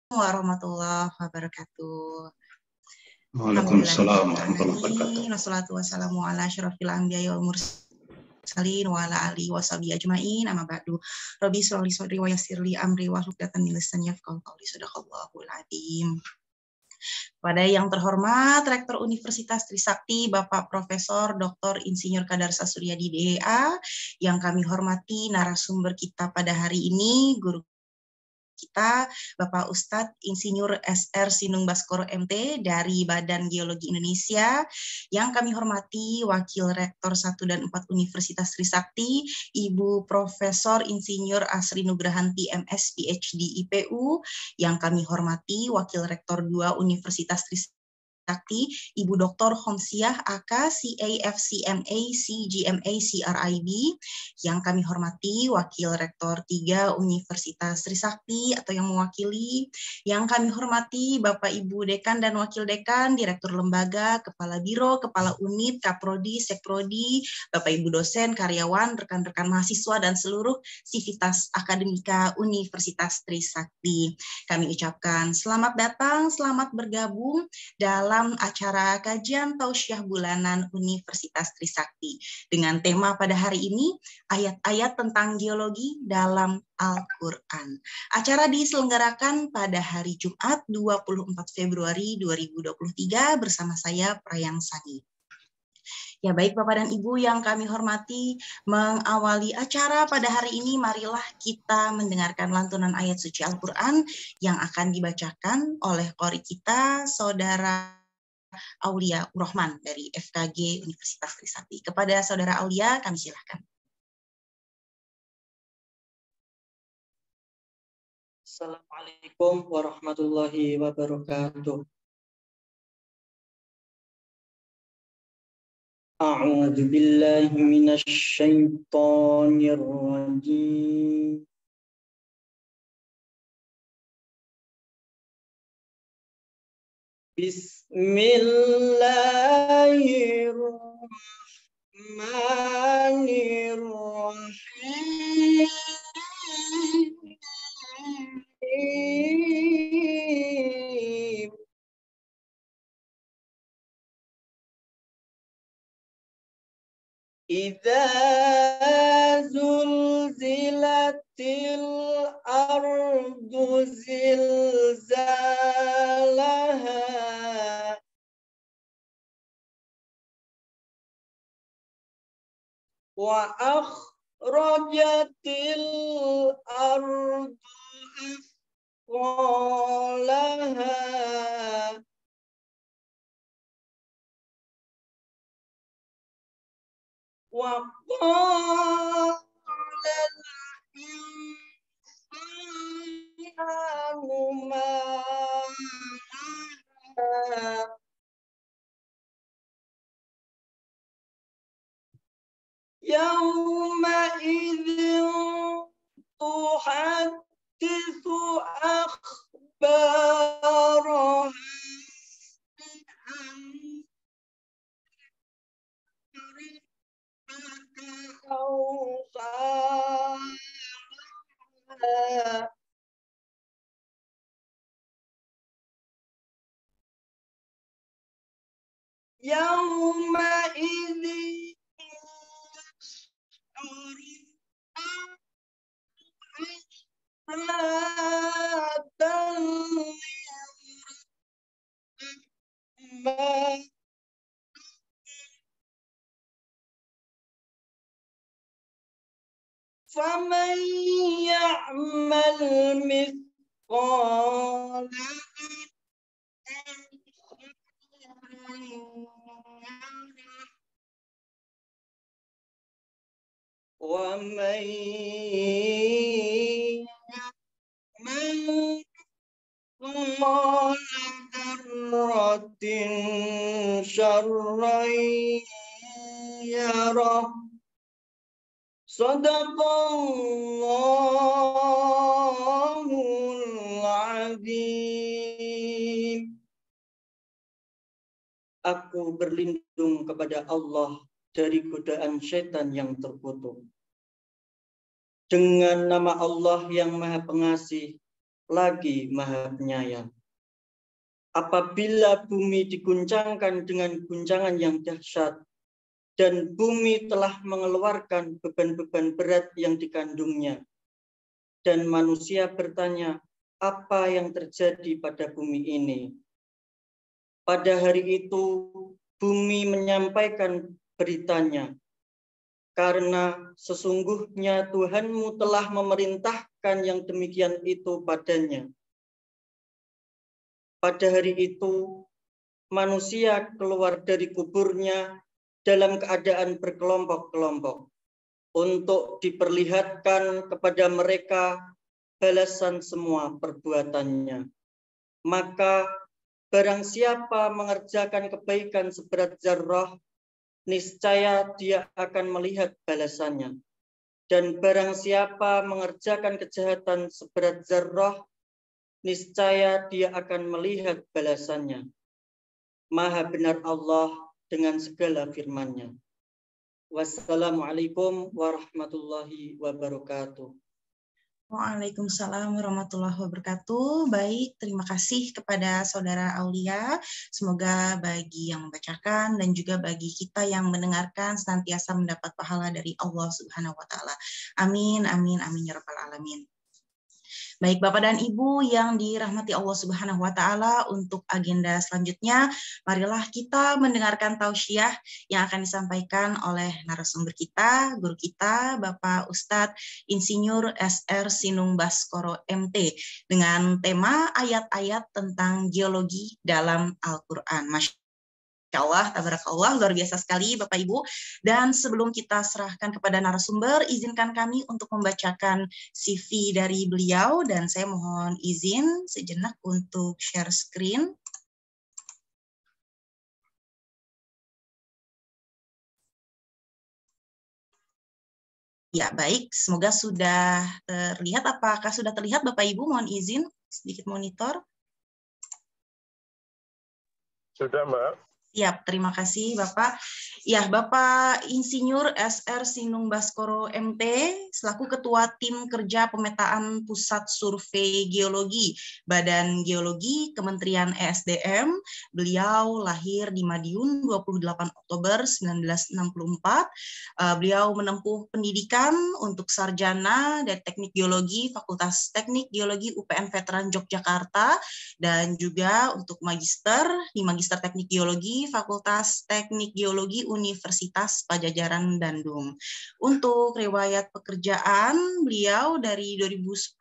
warahmatullahi wabarakatuh. Waalaikumsalam warahmatullahi wabarakatuh. Wassalatu wassalamu ala asyrafil anbiya'i wal mursalin wa ala alihi washabihi ajmain. Amma ba'du. Rabbi shrah li sadri wa yassir li amri wahlul 'uqdatam min lisani yafqahu qawli. Shadaqallahul adzim. Pada yang terhormat Rektor Universitas Trisakti Bapak Profesor Dr. Insinyur Kadarsa Suryadi DEA, yang kami hormati narasumber kita pada hari ini, guru kita Bapak Ustadz Insinyur SR Sinung Baskoro MT dari Badan Geologi Indonesia, yang kami hormati Wakil Rektor 1 dan 4 Universitas Trisakti Ibu Profesor Insinyur Asri Nugrahanti MS PhD IPU, yang kami hormati Wakil Rektor 2 Universitas Trisakti Ibu Dr. Homsiah AK CAFCMA CGMA CRIB, yang kami hormati Wakil Rektor 3 Universitas Trisakti atau yang mewakili, yang kami hormati Bapak Ibu Dekan dan Wakil Dekan, Direktur Lembaga, Kepala Biro, Kepala Unit, Kaprodi, Sekprodi, Bapak Ibu dosen, karyawan, rekan-rekan mahasiswa, dan seluruh sivitas akademika Universitas Trisakti. Kami ucapkan selamat datang, selamat bergabung dalam acara kajian tausiah bulanan Universitas Trisakti dengan tema pada hari ini, ayat-ayat tentang geologi dalam Al-Quran. Acara diselenggarakan pada hari Jumat 24 Februari 2023 bersama saya Prayang Sani. Ya baik Bapak dan Ibu yang kami hormati, mengawali acara pada hari ini, marilah kita mendengarkan lantunan ayat suci Al-Quran yang akan dibacakan oleh qori kita, Saudara Aulia Rahman dari FKG Universitas Trisakti. Kepada Saudara Aulia, kami silakan. Assalamualaikum warahmatullahi wabarakatuh. A'udzu billahi minasy syaithanir rajim. Bismillahirrahmanirrahim. Idza zulzilatil ardu zilzalaha wa akhrajatil ardu athqalaha wa qala al-insanu ma laha yawma idzin tuhaddithu akhbaraha yawma idzin فمن يعمل مثقال ومن يعمل مثقال ذرة شرا يره Sadaqallahul Azim. Aku berlindung kepada Allah dari godaan syaitan yang terkutuk. Dengan nama Allah yang Maha Pengasih, lagi Maha Penyayang. Apabila bumi diguncangkan dengan guncangan yang dahsyat, dan bumi telah mengeluarkan beban-beban berat yang dikandungnya, dan manusia bertanya, apa yang terjadi pada bumi ini? Pada hari itu, bumi menyampaikan beritanya, karena sesungguhnya Tuhanmu telah memerintahkan yang demikian itu padanya. Pada hari itu, manusia keluar dari kuburnya dalam keadaan berkelompok-kelompok untuk diperlihatkan kepada mereka balasan semua perbuatannya. Maka barang siapa mengerjakan kebaikan seberat zarrah, niscaya dia akan melihat balasannya. Dan barang siapa mengerjakan kejahatan seberat zarrah, niscaya dia akan melihat balasannya. Maha benar Allah dengan segala firman-Nya. Wassalamualaikum warahmatullahi wabarakatuh. Waalaikumsalam warahmatullahi wabarakatuh. Baik, terima kasih kepada Saudara Aulia. Semoga bagi yang membacakan dan juga bagi kita yang mendengarkan senantiasa mendapat pahala dari Allah Subhanahu wa taala. Amin, amin, amin ya rabbal alamin. Baik Bapak dan Ibu yang dirahmati Allah Subhanahu wa taala, untuk agenda selanjutnya marilah kita mendengarkan tausiah yang akan disampaikan oleh narasumber kita, guru kita Bapak Ustadz Insinyur SR Sinung Baskoro MT dengan tema ayat-ayat tentang geologi dalam Al-Qur'an. Insya Allah, tabarakallah, luar biasa sekali Bapak Ibu. Dan sebelum kita serahkan kepada narasumber, izinkan kami untuk membacakan CV dari beliau, dan saya mohon izin sejenak untuk share screen. Ya, baik. Semoga sudah terlihat. Apakah sudah terlihat Bapak Ibu? Mohon izin sedikit monitor. Sudah, Mbak. Siap, terima kasih Bapak. Ya, Bapak Insinyur SR Sinung Baskoro MT, selaku Ketua Tim Kerja Pemetaan Pusat Survei Geologi, Badan Geologi, Kementerian ESDM. Beliau lahir di Madiun 28 Oktober 1964. Beliau menempuh pendidikan untuk sarjana dari Teknik Geologi, Fakultas Teknik Geologi UPN Veteran Yogyakarta, dan juga untuk magister di Magister Teknik Geologi Fakultas Teknik Geologi Universitas Padjadjaran Bandung. Untuk riwayat pekerjaan beliau dari 2010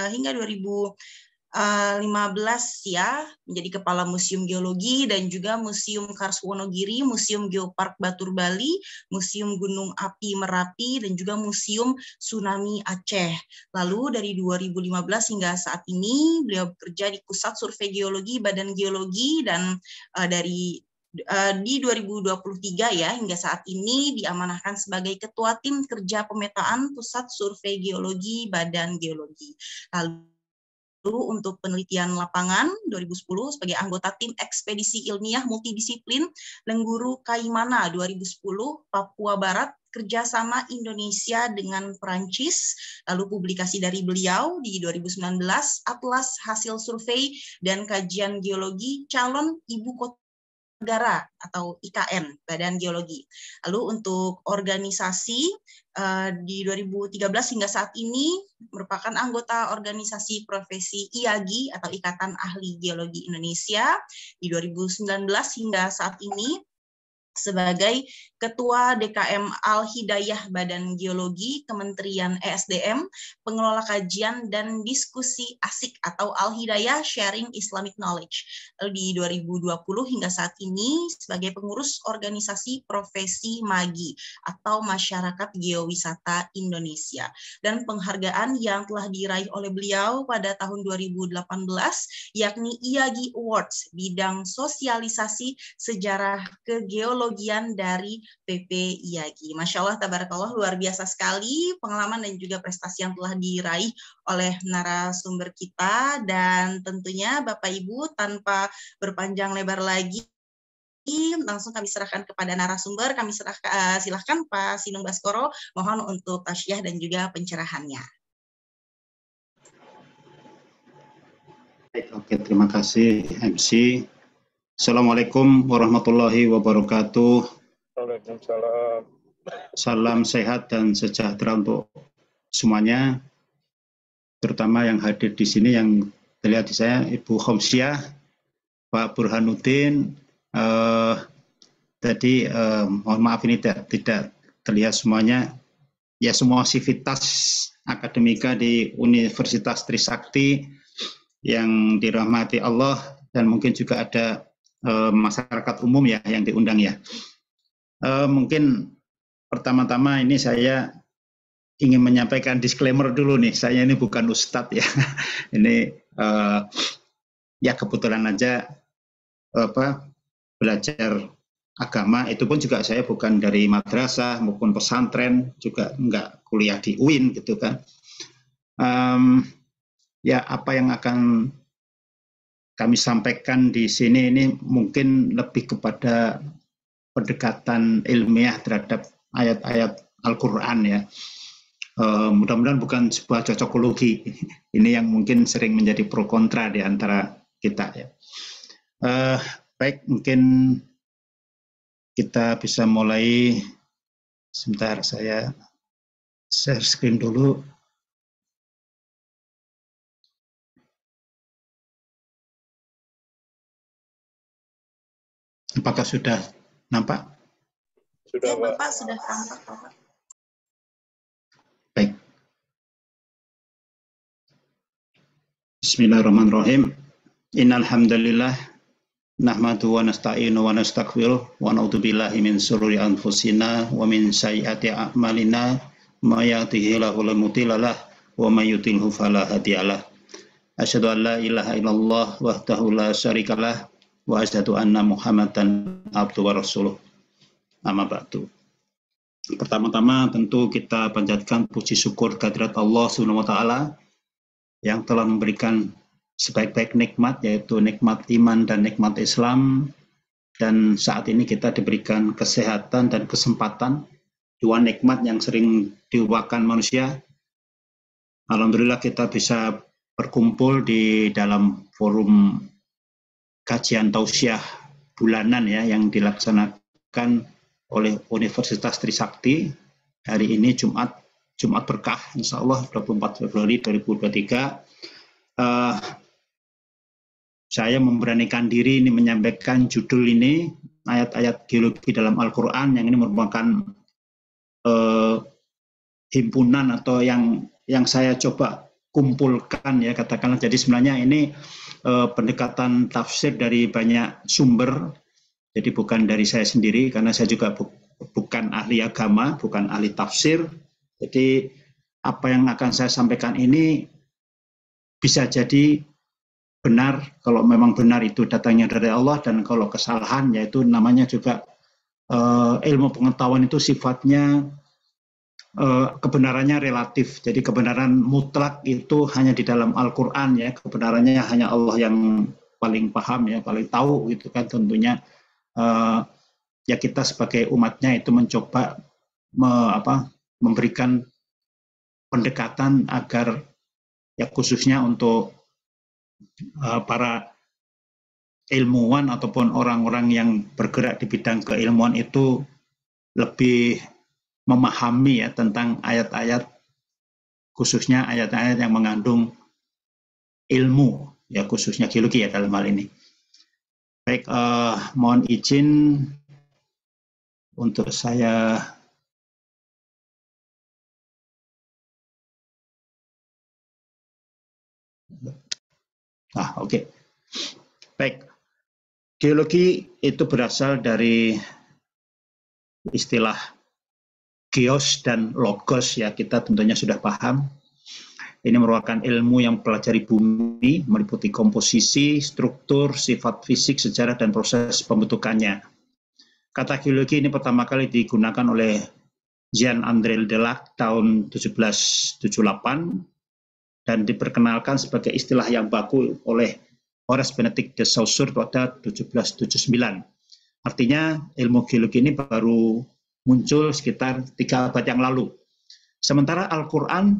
hingga 2015 ya, menjadi Kepala Museum Geologi dan juga Museum Kars Wonogiri, Museum Geopark Batur Bali, Museum Gunung Api Merapi, dan juga Museum Tsunami Aceh. Lalu dari 2015 hingga saat ini beliau bekerja di Pusat Survei Geologi, Badan Geologi, dan di 2023 ya hingga saat ini diamanahkan sebagai Ketua Tim Kerja Pemetaan Pusat Survei Geologi, Badan Geologi. Lalu untuk penelitian lapangan 2010 sebagai anggota tim ekspedisi ilmiah multidisiplin Lengguru Kaimana 2010 Papua Barat, kerjasama Indonesia dengan Perancis. Lalu publikasi dari beliau di 2019 Atlas Hasil Survei dan Kajian Geologi Calon Ibu Kota Negara atau IKN, Badan Geologi. Lalu untuk organisasi di 2013 hingga saat ini merupakan anggota organisasi profesi IAGI atau Ikatan Ahli Geologi Indonesia. Di 2019 hingga saat ini sebagai Ketua DKM Al-Hidayah Badan Geologi Kementerian ESDM, pengelola kajian dan diskusi ASIK atau Al-Hidayah Sharing Islamic Knowledge. Lalu di 2020 hingga saat ini sebagai pengurus organisasi profesi MAGI atau Masyarakat Geowisata Indonesia. Dan penghargaan yang telah diraih oleh beliau pada tahun 2018 yakni IAGI Awards bidang sosialisasi sejarah kegeologian dari PP IAGI. Masya Allah, tabarakallah, luar biasa sekali pengalaman dan juga prestasi yang telah diraih oleh narasumber kita. Dan tentunya Bapak Ibu, tanpa berpanjang lebar lagi, langsung kami serahkan kepada narasumber. Kami silahkan Pak Sinung Baskoro, mohon untuk tasyah dan juga pencerahannya. Oke, terima kasih MC. Assalamualaikum warahmatullahi wabarakatuh. Waalaikumsalam. Salam sehat dan sejahtera untuk semuanya, terutama yang hadir di sini yang terlihat di saya, Ibu Khomsyah, Pak Burhanuddin. Tadi mohon maaf ini tidak terlihat semuanya. Ya, semua sivitas akademika di Universitas Trisakti yang dirahmati Allah, dan mungkin juga ada masyarakat umum ya yang diundang ya. Mungkin pertama-tama ini saya ingin menyampaikan disclaimer dulu nih, saya ini bukan ustadz ya. Ini ya kebetulan aja belajar agama, itu pun juga saya bukan dari madrasah maupun pesantren, juga enggak kuliah di UIN gitu kan. Ya, apa yang akan kami sampaikan di sini ini mungkin lebih kepada pendekatan ilmiah terhadap ayat-ayat Al-Quran ya. Mudah-mudahan bukan sebuah cocokologi. Ini yang mungkin sering menjadi pro kontra di antara kita ya. Baik, mungkin kita bisa mulai. Sebentar, saya share screen dulu. Apakah sudah nampak? Sudah, Ya, Pak. Bapak sudah tampak, Bapak. Baik. Bismillahirrahmanirrahim. Innal hamdalillah nahmadu wa nasta'inu wa nastaghfiruh wa na'udzu billahi min syururi anfusina wa min sayyiati a'malina may yahdihillahu fala mudilla lahu wa may yudlilhu fala hadiyalah. Asyhadu an la ilaha illallah wahdahu la syarikalah wa asyhadu anna Muhammadan abduhu wa rasuluh. Amma ba'du. Pertama-tama tentu kita panjatkan puji syukur kehadirat Allah Subhanahu wa taala yang telah memberikan sebaik-baik nikmat, yaitu nikmat iman dan nikmat Islam, dan saat ini kita diberikan kesehatan dan kesempatan, dua nikmat yang sering dilupakan manusia. Alhamdulillah kita bisa berkumpul di dalam forum kajian tausiah bulanan ya yang dilaksanakan oleh Universitas Trisakti hari ini Jumat berkah, insya Allah 24 Februari 2023. Saya memberanikan diri ini menyampaikan judul ini, ayat-ayat geologi dalam Al-Quran, yang ini merupakan himpunan atau yang saya coba kumpulkan ya katakanlah. Jadi sebenarnya ini pendekatan tafsir dari banyak sumber, jadi bukan dari saya sendiri karena saya juga bukan ahli agama, bukan ahli tafsir. Jadi apa yang akan saya sampaikan ini bisa jadi benar kalau memang benar itu datangnya dari Allah, dan kalau kesalahan yaitu namanya juga ilmu pengetahuan itu sifatnya kebenarannya relatif. Jadi kebenaran mutlak itu hanya di dalam Al-Quran ya, kebenarannya hanya Allah yang paling paham ya, paling tahu gitu kan. Tentunya ya kita sebagai umatnya itu mencoba memberikan pendekatan agar ya khususnya untuk para ilmuwan ataupun orang-orang yang bergerak di bidang keilmuan itu lebih memahami ya tentang ayat-ayat, khususnya ayat-ayat yang mengandung ilmu ya, khususnya geologi ya dalam hal ini. Baik, mohon izin untuk saya oke. Baik. Geologi itu berasal dari istilah geos dan logos ya, kita tentunya sudah paham. Ini merupakan ilmu yang mempelajari bumi, meliputi komposisi, struktur, sifat fisik, sejarah, dan proses pembentukannya. Kata geologi ini pertama kali digunakan oleh Jean-André Delac tahun 1778 dan diperkenalkan sebagai istilah yang baku oleh Horace Benedict de Saussure pada 1779. Artinya ilmu geologi ini baru muncul sekitar 3 abad yang lalu. Sementara Al-Quran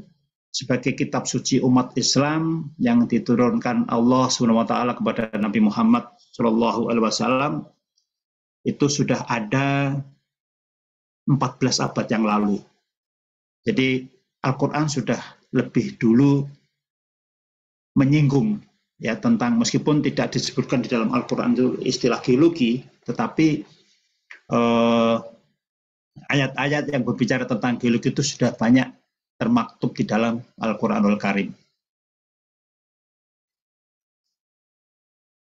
sebagai kitab suci umat Islam yang diturunkan Allah SWT kepada Nabi Muhammad SAW itu sudah ada 14 abad yang lalu. Jadi Al-Quran sudah lebih dulu menyinggung ya tentang, meskipun tidak disebutkan di dalam Al-Quran itu istilah geologi, tetapi ayat-ayat yang berbicara tentang geologi itu sudah banyak termaktub di dalam Al-Quranul Karim.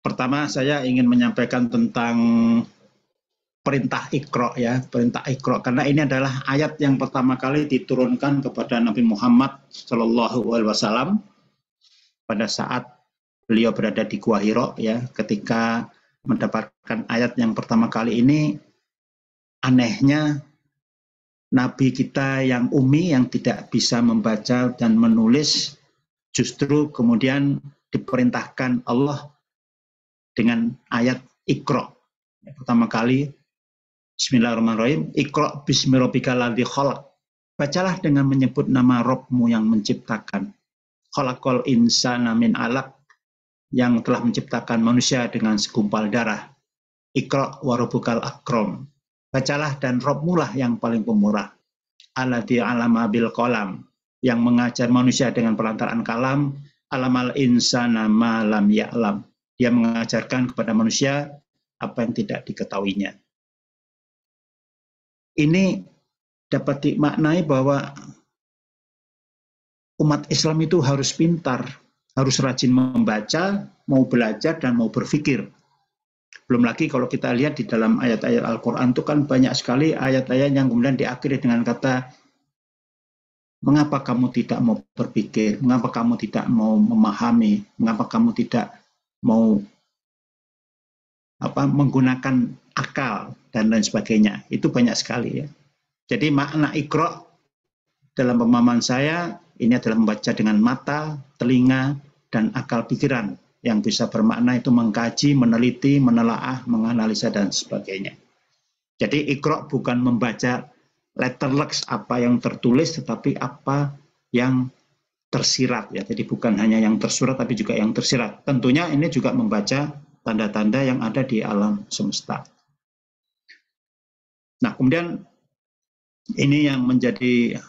Pertama, saya ingin menyampaikan tentang perintah Iqra ya, perintah Iqra, karena ini adalah ayat yang pertama kali diturunkan kepada Nabi Muhammad SAW pada saat beliau berada di Gua Hira ya, ketika mendapatkan ayat yang pertama kali ini. Anehnya Nabi kita yang ummi, yang tidak bisa membaca dan menulis, justru kemudian diperintahkan Allah dengan ayat Iqra. Pertama kali, Bismillahirrahmanirrahim, Iqra bismi rabbikal ladzi khalaq. Bacalah dengan menyebut nama Rabbmu yang menciptakan. Khalaqal insana min 'alaq, yang telah menciptakan manusia dengan segumpal darah. Iqra wa rabbukal akram. Bacalah dan Rabbmu lah yang paling pemurah. Alladzi 'allama bil qalam, yang mengajar manusia dengan perantaraan kalam. Alamal insana ma lam ya'lam. Dia mengajarkan kepada manusia apa yang tidak diketahuinya. Ini dapat dimaknai bahwa umat Islam itu harus pintar, harus rajin membaca, mau belajar dan mau berpikir. Belum lagi kalau kita lihat di dalam ayat-ayat Al-Quran itu kan banyak sekali ayat-ayat yang kemudian diakhiri dengan kata, mengapa kamu tidak mau berpikir, mengapa kamu tidak mau memahami, mengapa kamu tidak mau menggunakan akal, dan lain sebagainya. Itu banyak sekali ya. Jadi makna Iqra dalam pemahaman saya, ini adalah membaca dengan mata, telinga, dan akal pikiran, yang bisa bermakna itu mengkaji, meneliti, menelaah, menganalisa, dan sebagainya. Jadi Iqra bukan membaca letterleks apa yang tertulis, tetapi apa yang tersirat ya. Jadi bukan hanya yang tersurat, tapi juga yang tersirat. Tentunya ini juga membaca tanda-tanda yang ada di alam semesta. Nah, kemudian ini yang menjadi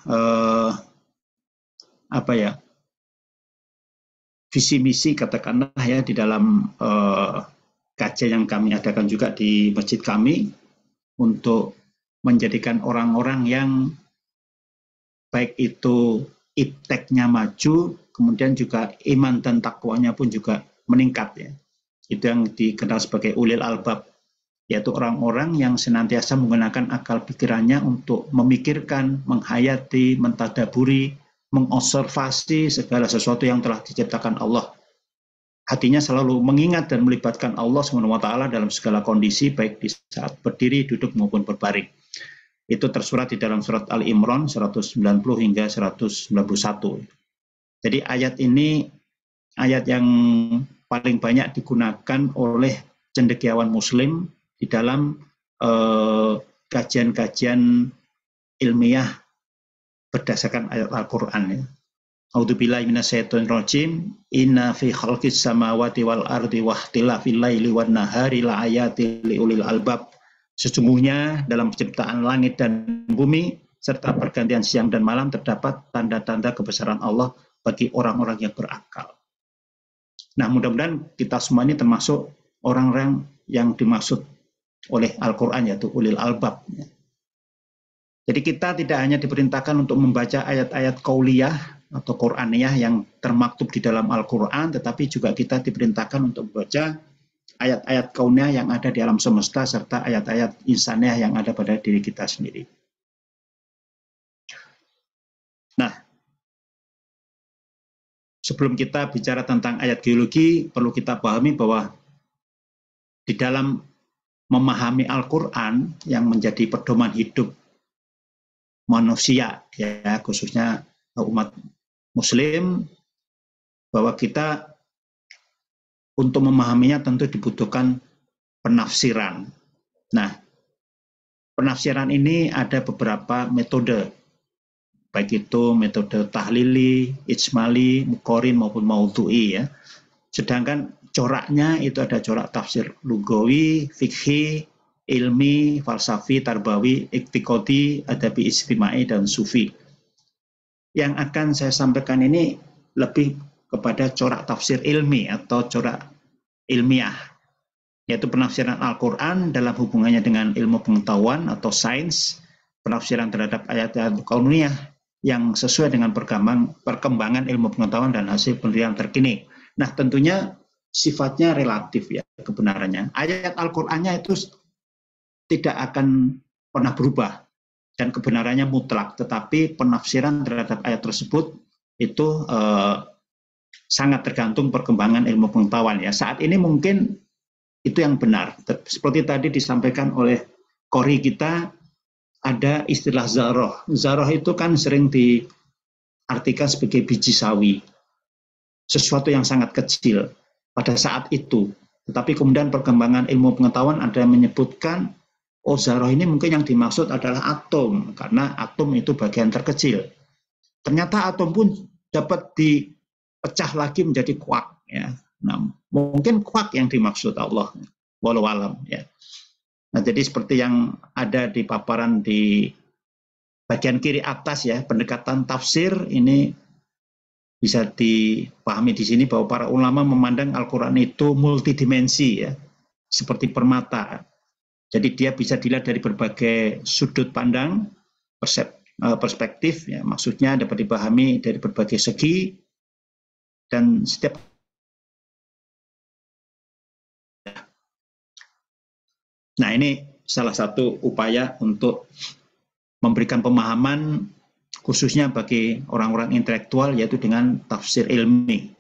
visi misi katakanlah ya di dalam kajian yang kami adakan juga di masjid kami, untuk menjadikan orang-orang yang baik itu ipteknya maju, kemudian juga iman dan takwanya pun juga meningkat ya. Itu yang dikenal sebagai ulil albab, yaitu orang-orang yang senantiasa menggunakan akal pikirannya untuk memikirkan, menghayati, mentadaburi, mengobservasi segala sesuatu yang telah diciptakan Allah. Hatinya selalu mengingat dan melibatkan Allah SWT dalam segala kondisi, baik di saat berdiri, duduk, maupun berbaring. Itu tersurat di dalam surat Al-Imran 190 hingga 191. Jadi ayat ini ayat yang paling banyak digunakan oleh cendekiawan muslim di dalam kajian-kajian ilmiah berdasarkan ayat Al-Quran ya. A'udzubillahi minasyaitonirrajim. Inna fi khalqis samawati wal ardi wahtilafil laili wan nahari laayatil liulil albab. Sesungguhnya dalam penciptaan langit dan bumi serta pergantian siang dan malam terdapat tanda-tanda kebesaran Allah bagi orang-orang yang berakal. Nah, mudah-mudahan kita semua ini termasuk orang-orang yang dimaksud oleh Al-Quran, yaitu ulil albab. Jadi kita tidak hanya diperintahkan untuk membaca ayat-ayat qauliyah atau Quraniyah yang termaktub di dalam Al-Quran, tetapi juga kita diperintahkan untuk membaca ayat-ayat kauniyah yang ada di alam semesta, serta ayat-ayat insaniyah yang ada pada diri kita sendiri. Nah, sebelum kita bicara tentang ayat geologi, perlu kita pahami bahwa di dalam memahami Al-Quran yang menjadi pedoman hidup manusia, ya khususnya umat Muslim, bahwa kita untuk memahaminya tentu dibutuhkan penafsiran. Nah, penafsiran ini ada beberapa metode baik itu metode tahlili, ijmali, muqorin maupun maudhu'i ya. Sedangkan coraknya itu ada corak tafsir lugawi, fikhi, ilmi, falsafi, tarbawi, iktiqodi, adabi istimai, dan sufi. Yang akan saya sampaikan ini lebih kepada corak tafsir ilmi atau corak ilmiah, yaitu penafsiran Al-Quran dalam hubungannya dengan ilmu pengetahuan atau sains, penafsiran terhadap ayat-ayat kauniyah yang sesuai dengan perkembangan ilmu pengetahuan dan hasil penelitian terkini. Nah, tentunya sifatnya relatif ya kebenarannya. Ayat Al-Qur'annya itu tidak akan pernah berubah dan kebenarannya mutlak, tetapi penafsiran terhadap ayat tersebut itu sangat tergantung perkembangan ilmu pengetahuan ya. Saat ini mungkin itu yang benar. Seperti tadi disampaikan oleh qori kita, ada istilah zaroh. Zaroh itu kan sering diartikan sebagai biji sawi, sesuatu yang sangat kecil pada saat itu. Tetapi kemudian perkembangan ilmu pengetahuan ada yang menyebutkan, oh zaroh ini mungkin yang dimaksud adalah atom, karena atom itu bagian terkecil. Ternyata atom pun dapat dipecah lagi menjadi kuak. Ya. Nah, mungkin kuak yang dimaksud Allah, walau alam ya. Nah, jadi seperti yang ada di paparan di bagian kiri atas ya, pendekatan tafsir ini bisa dipahami di sini bahwa para ulama memandang Al-Quran itu multidimensi ya, seperti permata. Jadi dia bisa dilihat dari berbagai sudut pandang, perspektif ya, maksudnya dapat dipahami dari berbagai segi, dan setiap nah ini salah satu upaya untuk memberikan pemahaman khususnya bagi orang-orang intelektual, yaitu dengan tafsir ilmi.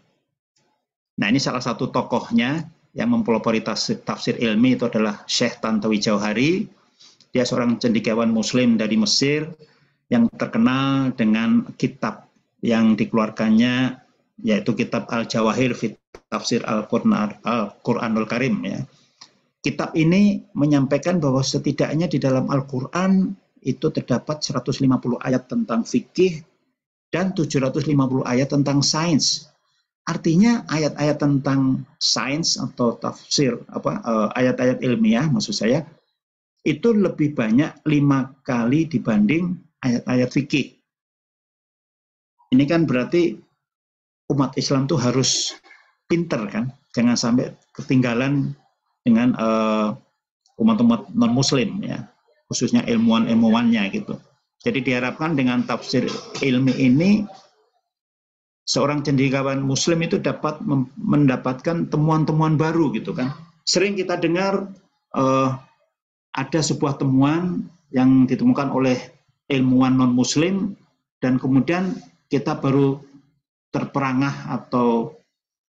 Nah ini salah satu tokohnya yang mempelopori tafsir ilmi itu adalah Syekh Tantawi Jauhari. Dia seorang cendekiawan muslim dari Mesir yang terkenal dengan kitab yang dikeluarkannya, yaitu kitab Al-Jawahir fi Tafsir Al-Quranul Karim ya. Kitab ini menyampaikan bahwa setidaknya di dalam Al-Quran itu terdapat 150 ayat tentang fikih dan 750 ayat tentang sains. Artinya ayat-ayat tentang sains atau tafsir, ayat-ayat ilmiah maksud saya, itu lebih banyak 5 kali dibanding ayat-ayat fikih. Ini kan berarti umat Islam tuh harus pinter kan, jangan sampai ketinggalan dengan umat-umat non-muslim ya, khususnya ilmuwan-ilmuwannya gitu. Jadi diharapkan dengan tafsir ilmi ini seorang cendekiawan muslim itu dapat mendapatkan temuan-temuan baru gitu kan. Sering kita dengar ada sebuah temuan yang ditemukan oleh ilmuwan non-muslim dan kemudian kita baru terperangah atau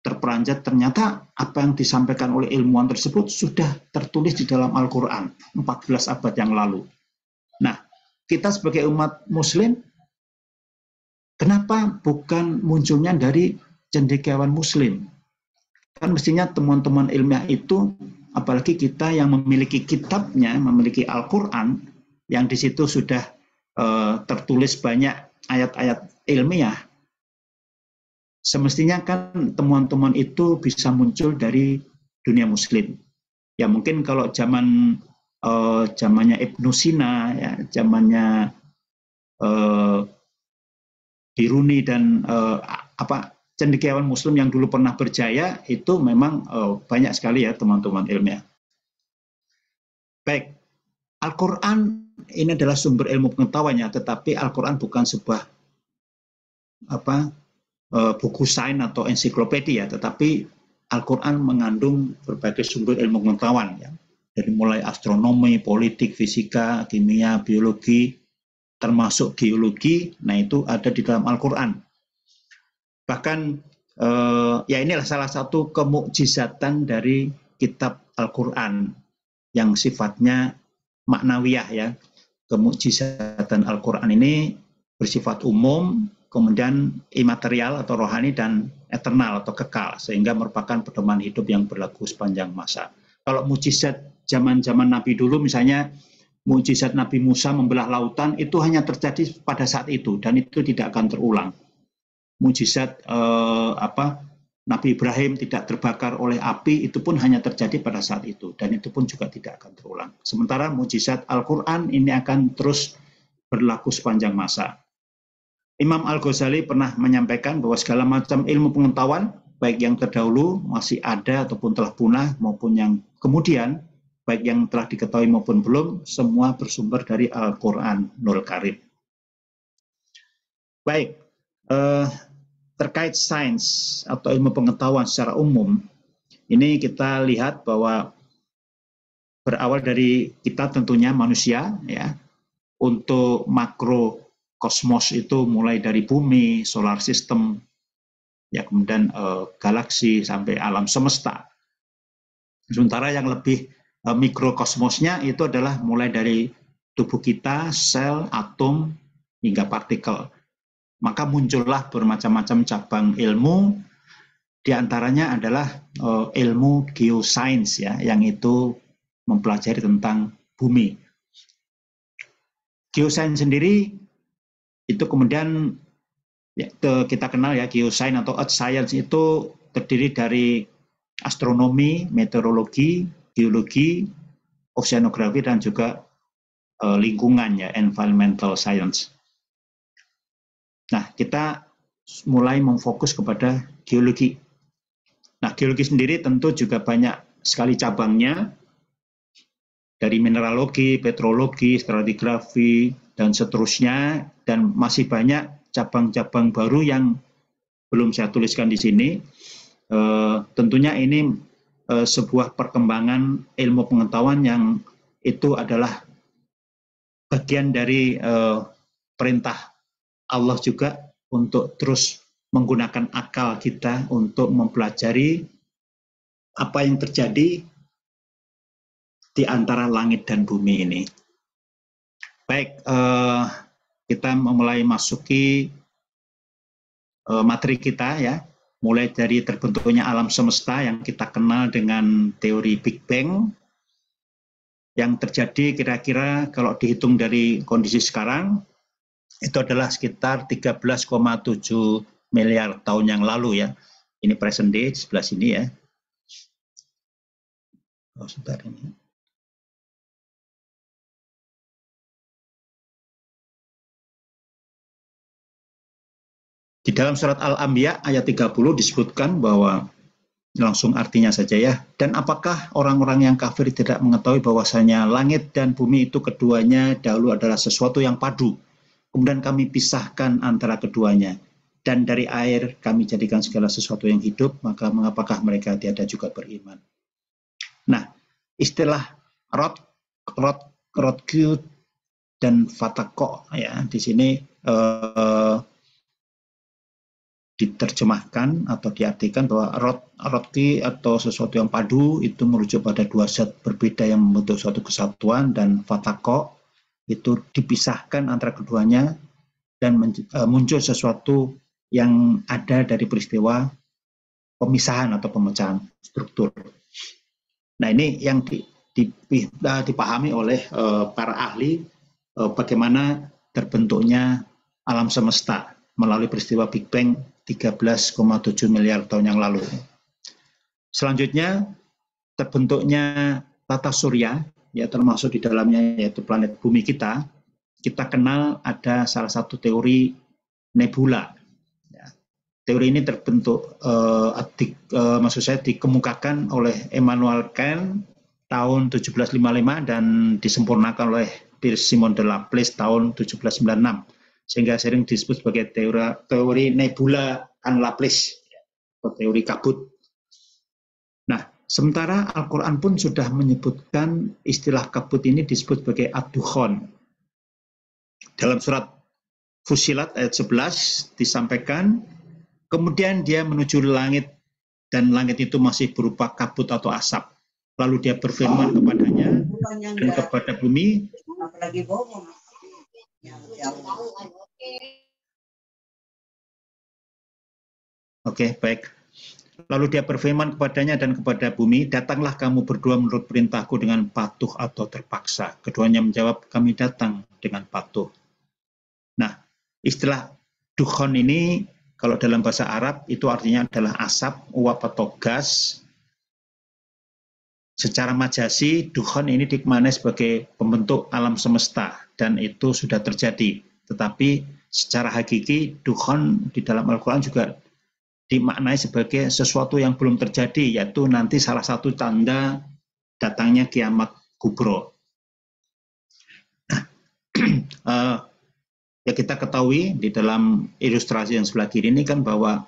terperanjat, ternyata apa yang disampaikan oleh ilmuwan tersebut sudah tertulis di dalam Al-Quran 14 abad yang lalu. Nah, kita sebagai umat muslim, kenapa bukan munculnya dari cendekiawan muslim? Kan mestinya temuan-temuan ilmiah itu, apalagi kita yang memiliki kitabnya, memiliki Al-Quran, yang di situ sudah tertulis banyak ayat-ayat ilmiah, semestinya kan temuan-temuan itu bisa muncul dari dunia muslim. Ya mungkin kalau zamannya Ibnu Sina, ya, zamannya Biruni dan cendekiawan muslim yang dulu pernah berjaya, itu memang banyak sekali ya teman-teman ilmiah. Baik, Al-Quran ini adalah sumber ilmu pengetahuannya, tetapi Al-Quran bukan sebuah buku sains atau ensiklopedia, tetapi Al-Quran mengandung berbagai sumber ilmu pengetahuan ya. Dari mulai astronomi, politik, fisika, kimia, biologi, termasuk geologi, nah itu ada di dalam Al-Quran. Bahkan ya inilah salah satu kemukjizatan dari kitab Al-Quran yang sifatnya maknawiyah ya. Kemukjizatan Al-Quran ini bersifat umum, kemudian imaterial atau rohani, dan eternal atau kekal, sehingga merupakan pedoman hidup yang berlaku sepanjang masa. Kalau mukjizat zaman-zaman Nabi dulu misalnya mukjizat Nabi Musa membelah lautan itu hanya terjadi pada saat itu dan itu tidak akan terulang. Mukjizat Nabi Ibrahim tidak terbakar oleh api itu pun hanya terjadi pada saat itu dan itu pun juga tidak akan terulang. Sementara mukjizat Al-Qur'an ini akan terus berlaku sepanjang masa. Imam Al-Ghazali pernah menyampaikan bahwa segala macam ilmu pengetahuan baik yang terdahulu masih ada ataupun telah punah maupun yang kemudian baik yang telah diketahui maupun belum, semua bersumber dari Al-Qur'anul Karim. Baik, terkait sains atau ilmu pengetahuan secara umum, ini kita lihat bahwa berawal dari kita tentunya manusia, ya, untuk makro kosmos itu mulai dari bumi, solar system, ya kemudian galaksi sampai alam semesta. Sementara yang lebih mikrokosmosnya itu adalah mulai dari tubuh kita, sel, atom, hingga partikel. Maka muncullah bermacam-macam cabang ilmu, diantaranya adalah ilmu geosains, ya, yang itu mempelajari tentang bumi. Geosains sendiri itu kemudian ya, kita kenal ya, geosains atau earth science itu terdiri dari astronomi, meteorologi, geologi, oceanografi, dan juga lingkungan, ya, environmental science. Nah, kita mulai memfokus kepada geologi. Nah, geologi sendiri tentu juga banyak sekali cabangnya, dari mineralogi, petrologi, stratigrafi, dan seterusnya, dan masih banyak cabang-cabang baru yang belum saya tuliskan di sini. Tentunya ini sebuah perkembangan ilmu pengetahuan yang itu adalah bagian dari perintah Allah juga untuk terus menggunakan akal kita untuk mempelajari apa yang terjadi di antara langit dan bumi ini. Baik, kita mulai masuki materi kita, ya. Mulai dari terbentuknya alam semesta yang kita kenal dengan teori Big Bang, yang terjadi kira-kira kalau dihitung dari kondisi sekarang, itu adalah sekitar 13,7 miliar tahun yang lalu, ya. Ini present day, di sebelah sini, ya. Oh, sebentar ini. Di dalam surat Al-Anbiya ayat 30 disebutkan bahwa, langsung artinya saja ya, dan apakah orang-orang yang kafir tidak mengetahui bahwasanya langit dan bumi itu keduanya dahulu adalah sesuatu yang padu, kemudian kami pisahkan antara keduanya, dan dari air kami jadikan segala sesuatu yang hidup, maka mengapakah mereka tiada juga beriman. Nah, istilah Rodku dan Fatako, ya, di sini diterjemahkan atau diartikan bahwa roti atau sesuatu yang padu itu merujuk pada dua zat berbeda yang membentuk suatu kesatuan, dan fatako itu dipisahkan antara keduanya dan muncul sesuatu yang ada dari peristiwa pemisahan atau pemecahan struktur. Nah, ini yang dipahami oleh para ahli bagaimana terbentuknya alam semesta melalui peristiwa Big Bang 13,7 miliar tahun yang lalu. Selanjutnya, terbentuknya tata surya, ya, termasuk di dalamnya yaitu planet bumi kita. Kita kenal ada salah satu teori nebula. Ya. Teori ini terbentuk, maksud saya dikemukakan oleh Immanuel Kant tahun 1755 dan disempurnakan oleh Pierre Simon de Laplace tahun 1796. Sehingga sering disebut sebagai teori nebula an Laplace, atau teori kabut. Nah, sementara Al-Quran pun sudah menyebutkan istilah kabut ini disebut sebagai ad-dukhon. Dalam surat Fussilat ayat 11 disampaikan, kemudian dia menuju langit, dan langit itu masih berupa kabut atau asap. Lalu dia berfirman kepadanya dan kepada bumi, Oke, baik. Lalu dia berfirman kepadanya dan kepada bumi, datanglah kamu berdua menurut perintahku dengan patuh atau terpaksa. Keduanya menjawab, kami datang dengan patuh. Nah, istilah dukhon ini kalau dalam bahasa Arab itu artinya adalah asap, uap atau gas. Secara majasi, dukhon ini dimaknai sebagai pembentuk alam semesta dan itu sudah terjadi. Tetapi secara hakiki, dukhon di dalam Al-Quran juga dimaknai sebagai sesuatu yang belum terjadi, yaitu nanti salah satu tanda datangnya kiamat kubro. Nah, ya kita ketahui di dalam ilustrasi yang sebelah kiri ini kan bahwa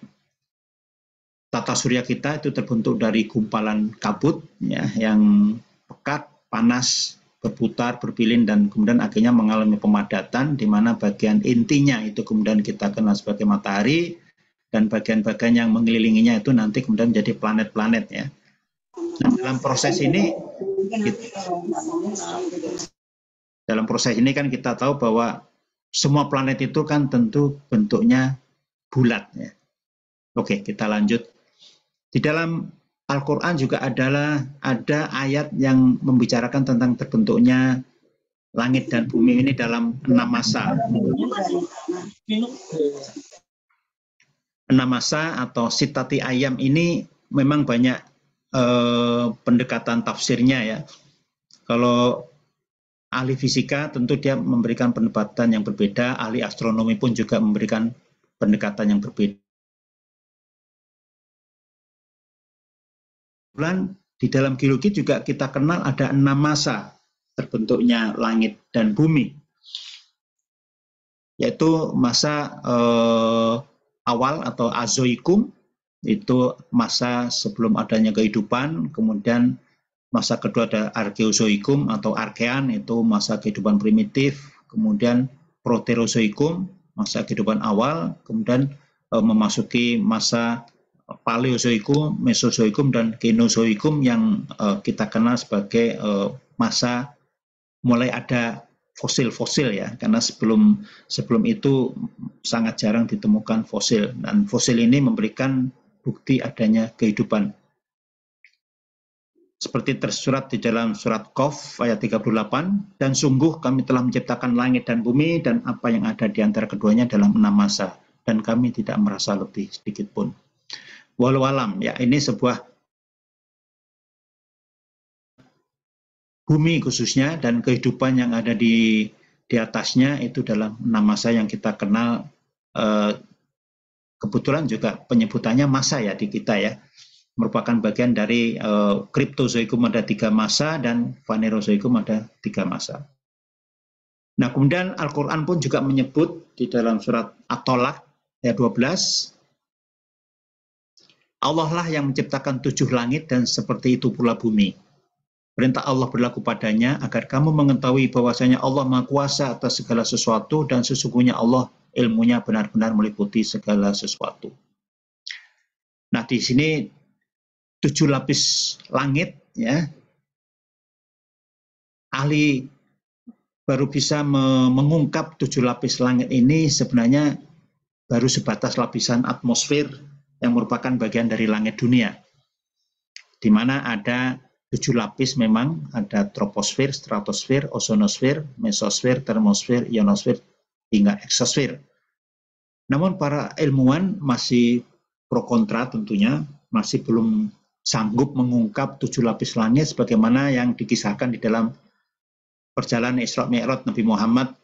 tata surya kita itu terbentuk dari gumpalan kabut ya, yang pekat, panas, berputar, berpilin, dan kemudian akhirnya mengalami pemadatan, di mana bagian intinya itu kemudian kita kenal sebagai matahari, dan bagian-bagian yang mengelilinginya itu nanti kemudian menjadi planet-planet ya. Nah, dalam proses ini kan kita tahu bahwa semua planet itu kan tentu bentuknya bulat ya. Oke, kita lanjut. Di dalam Al-Quran juga ada ayat yang membicarakan tentang terbentuknya langit dan bumi ini dalam 6 masa. 6 masa atau sitati ayam ini memang banyak pendekatan tafsirnya ya. Kalau ahli fisika tentu dia memberikan pendekatan yang berbeda, ahli astronomi pun juga memberikan pendekatan yang berbeda. Di dalam geologi juga kita kenal ada 6 masa terbentuknya langit dan bumi, yaitu masa awal atau azoikum, itu masa sebelum adanya kehidupan. Kemudian masa kedua ada arkeozoikum atau arkean, itu masa kehidupan primitif. Kemudian proterozoikum, masa kehidupan awal. Kemudian memasuki masa paleozoikum, mesozoikum, dan kenozoikum yang kita kenal sebagai masa mulai ada fosil-fosil ya, karena sebelum itu sangat jarang ditemukan fosil, dan fosil ini memberikan bukti adanya kehidupan. Seperti tersurat di dalam surat Qaf ayat 38, dan sungguh kami telah menciptakan langit dan bumi dan apa yang ada di antara keduanya dalam 6 masa, dan kami tidak merasa lebih sedikit pun. Walau alam, ya ini sebuah bumi khususnya dan kehidupan yang ada di atasnya itu dalam 6 masa yang kita kenal. Kebetulan juga penyebutannya masa ya di kita ya, merupakan bagian dari kriptozoikum ada 3 masa dan fanerozoikum ada 3 masa. Nah, kemudian Al-Quran pun juga menyebut di dalam surat At-Tolak ayat 12, Allah lah yang menciptakan 7 langit dan seperti itu pula bumi. Perintah Allah berlaku padanya agar kamu mengetahui bahwasanya Allah Maha Kuasa atas segala sesuatu dan sesungguhnya Allah ilmunya benar-benar meliputi segala sesuatu. Nah, di sini 7 lapis langit ya. Ahli baru bisa mengungkap 7 lapis langit ini sebenarnya baru sebatas lapisan atmosfer yang merupakan bagian dari langit dunia. Di mana ada 7 lapis memang, ada troposfer, stratosfer, ozonosfer, mesosfer, termosfer, ionosfer, hingga eksosfer. Namun para ilmuwan masih pro kontra tentunya, masih belum sanggup mengungkap 7 lapis langit sebagaimana yang dikisahkan di dalam perjalanan Isra Mi'raj Nabi Muhammad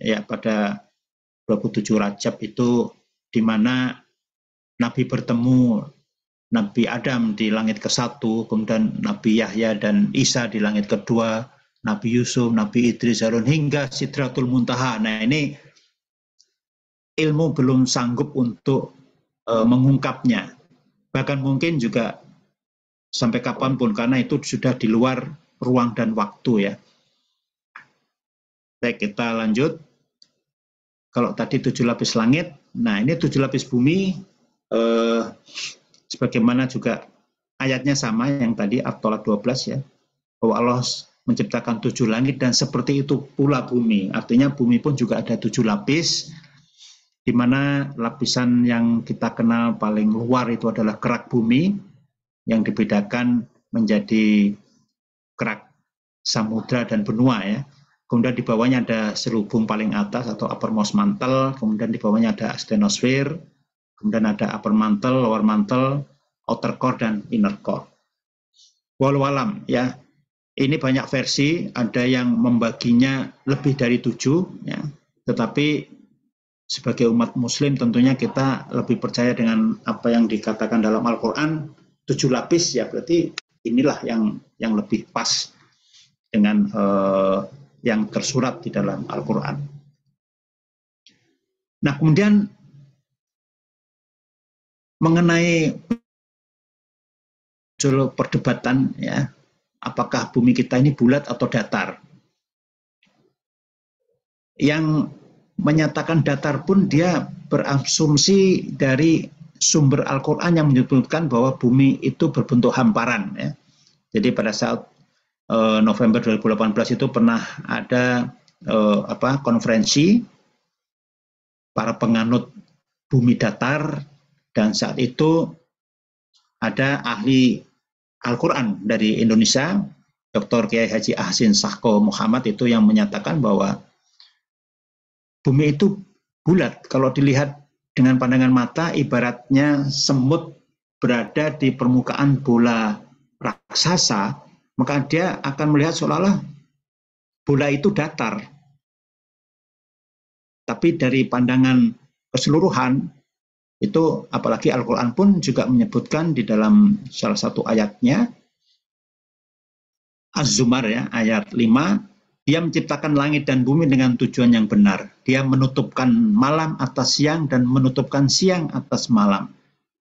ya pada 27 Rajab itu, di mana Nabi bertemu Nabi Adam di langit ke-1, kemudian Nabi Yahya dan Isa di langit kedua, Nabi Yusuf, Nabi Idris, Harun, hingga Sidratul Muntaha. Nah, ini ilmu belum sanggup untuk mengungkapnya. Bahkan mungkin juga sampai kapanpun, karena itu sudah di luar ruang dan waktu ya. Baik, kita lanjut. Kalau tadi 7 lapis langit, nah ini 7 lapis bumi, sebagaimana juga ayatnya sama yang tadi At-Tolak 12 ya, bahwa Allah menciptakan 7 langit dan seperti itu pula bumi. Artinya bumi pun juga ada 7 lapis. di mana lapisan yang kita kenal paling luar itu adalah kerak bumi, yang dibedakan menjadi kerak samudra dan benua ya. Kemudian di bawahnya ada selubung paling atas atau uppermost mantle, kemudian di bawahnya ada asthenosphere, kemudian ada upper mantle, lower mantle, outer core dan inner core. Walau alam ya. Ini banyak versi, ada yang membaginya lebih dari 7 ya. Tetapi sebagai umat muslim tentunya kita lebih percaya dengan apa yang dikatakan dalam Al-Qur'an 7 lapis ya, berarti inilah yang lebih pas dengan yang tersurat di dalam Al-Qur'an. Nah, kemudian mengenai perdebatan ya, apakah bumi kita ini bulat atau datar? Yang menyatakan datar pun dia berasumsi dari sumber Al-Quran yang menyebutkan bahwa bumi itu berbentuk hamparan ya. Jadi pada saat November 2018 itu pernah ada konferensi para penganut bumi datar, dan saat itu ada ahli Al-Quran dari Indonesia, Dr. Kiai Haji Ahsin Sahko Muhammad, itu yang menyatakan bahwa bumi itu bulat. Kalau dilihat dengan pandangan mata, ibaratnya semut berada di permukaan bola raksasa, maka dia akan melihat seolah-olah bola itu datar. Tapi dari pandangan keseluruhan, itu apalagi Al-Quran pun juga menyebutkan di dalam salah satu ayatnya, Az-Zumar ya, ayat 5, dia menciptakan langit dan bumi dengan tujuan yang benar. Dia menutupkan malam atas siang dan menutupkan siang atas malam.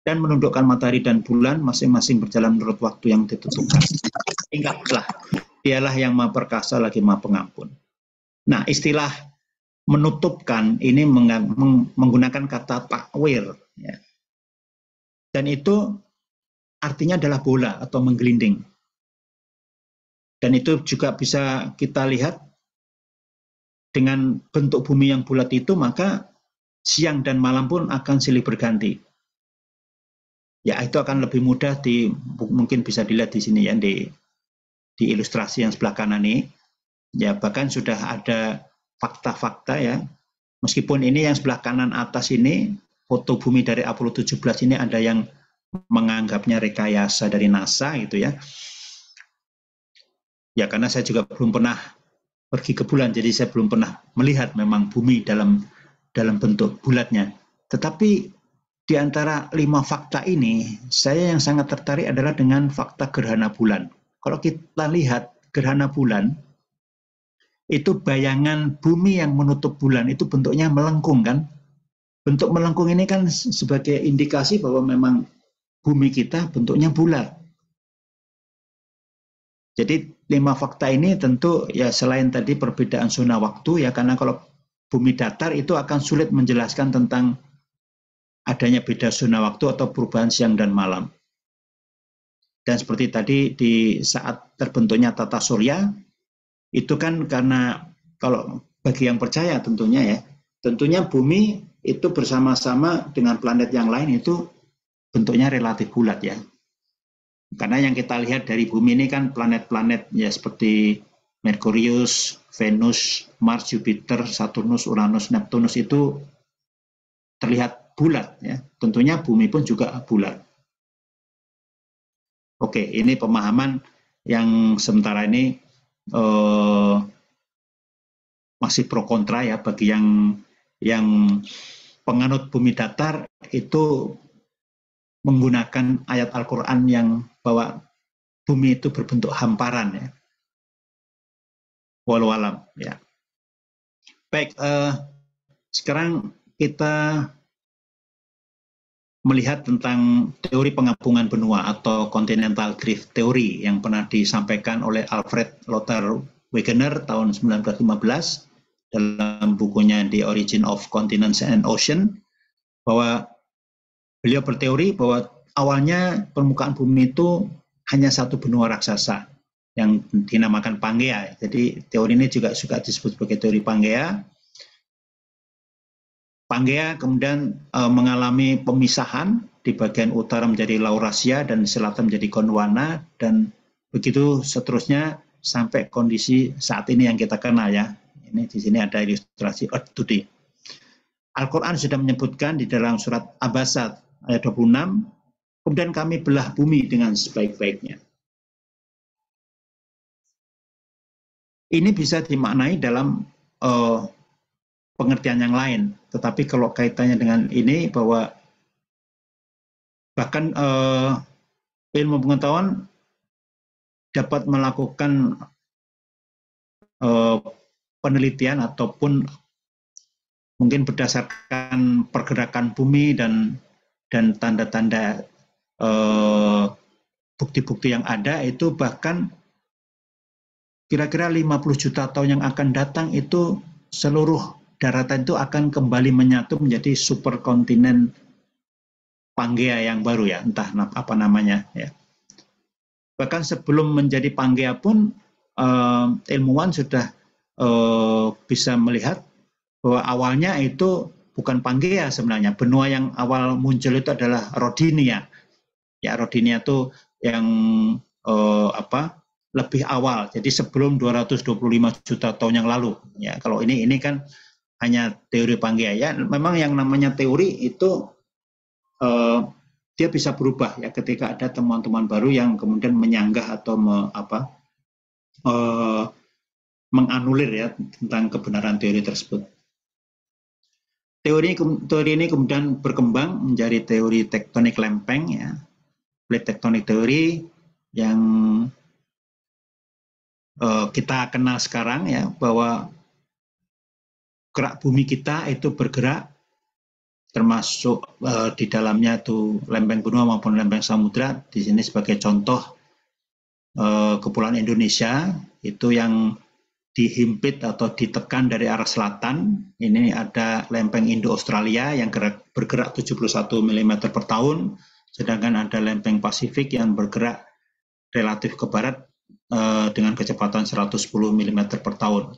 Dan menundukkan matahari dan bulan masing-masing berjalan menurut waktu yang ditentukan. Ingatlah, dialah yang Maha Perkasa lagi Maha Pengampun. Nah, istilah menutupkan ini menggunakan kata takwir ya. Dan itu artinya adalah bola atau menggelinding. Dan itu juga bisa kita lihat dengan bentuk bumi yang bulat itu, maka siang dan malam pun akan silih berganti. Ya, itu akan lebih mudah mungkin bisa dilihat di sini ya, di ilustrasi yang sebelah kanan ini. Ya, bahkan sudah ada fakta-fakta ya. Meskipun ini yang sebelah kanan atas ini, foto bumi dari Apollo 17 ini ada yang menganggapnya rekayasa dari NASA gitu ya. Ya, karena saya juga belum pernah pergi ke bulan, jadi saya belum pernah melihat memang bumi dalam bentuk bulatnya. Tetapi di antara 5 fakta ini, saya yang sangat tertarik adalah dengan fakta gerhana bulan. Kalau kita lihat gerhana bulan, itu bayangan bumi yang menutup bulan itu bentuknya melengkung kan. Bentuk melengkung ini kan sebagai indikasi bahwa memang bumi kita bentuknya bulat. Jadi 5 fakta ini tentu ya, selain tadi perbedaan zona waktu ya, karena kalau bumi datar itu akan sulit menjelaskan tentang adanya beda zona waktu atau perubahan siang dan malam. Dan seperti tadi di saat terbentuknya tata surya, itu kan karena kalau bagi yang percaya tentunya ya, tentunya bumi itu bersama-sama dengan planet yang lain itu bentuknya relatif bulat ya. Karena yang kita lihat dari bumi ini kan planet-planet ya seperti Merkurius, Venus, Mars, Jupiter, Saturnus, Uranus, Neptunus itu terlihat bulat ya. Tentunya bumi pun juga bulat. Oke, ini pemahaman yang sementara ini masih pro kontra ya, bagi yang penganut bumi datar itu menggunakan ayat Al-Quran yang bahwa bumi itu berbentuk hamparan ya. Walau alam ya. Baik, sekarang kita melihat tentang teori penggabungan benua atau continental drift theory yang pernah disampaikan oleh Alfred Lothar Wegener tahun 1915 dalam bukunya The Origin of Continents and Ocean, bahwa beliau berteori bahwa awalnya permukaan bumi itu hanya satu benua raksasa yang dinamakan Pangea. Jadi teori ini juga suka disebut sebagai teori Pangea. Pangea kemudian mengalami pemisahan, di bagian utara menjadi Laurasia dan selatan menjadi Gondwana, dan begitu seterusnya sampai kondisi saat ini yang kita kenal ya. Ini di sini ada ilustrasi Earth Today. Al-Quran sudah menyebutkan di dalam surat Abasa ayat 26, kemudian kami belah bumi dengan sebaik-baiknya. Ini bisa dimaknai dalam pengertian yang lain, tetapi kalau kaitannya dengan ini bahwa bahkan ilmu pengetahuan dapat melakukan penelitian ataupun mungkin berdasarkan pergerakan bumi dan tanda-tanda bukti-bukti yang ada, itu bahkan kira-kira 50 juta tahun yang akan datang itu seluruh daratan itu akan kembali menyatu menjadi superkontinen Pangea yang baru ya, entah apa namanya ya. Bahkan sebelum menjadi Pangea pun ilmuwan sudah bisa melihat bahwa awalnya itu bukan Pangea sebenarnya. Benua yang awal muncul itu adalah Rodinia. Ya, Rodinia itu yang lebih awal. Jadi sebelum 225 juta tahun yang lalu. Ya, kalau ini kan hanya teori Pangea ya. Memang yang namanya teori itu dia bisa berubah ya ketika ada temuan-temuan baru yang kemudian menyanggah atau menganulir ya tentang kebenaran teori tersebut. Teori ini kemudian berkembang menjadi teori tektonik lempeng ya, plate tectonic teori yang kita kenal sekarang ya, bahwa gerak bumi kita itu bergerak termasuk di dalamnya itu lempeng benua maupun lempeng samudra. Di sini sebagai contoh Kepulauan Indonesia itu yang dihimpit atau ditekan dari arah selatan. Ini ada lempeng Indo-Australia yang bergerak 71 mm per tahun, sedangkan ada lempeng Pasifik yang bergerak relatif ke barat dengan kecepatan 110 mm per tahun.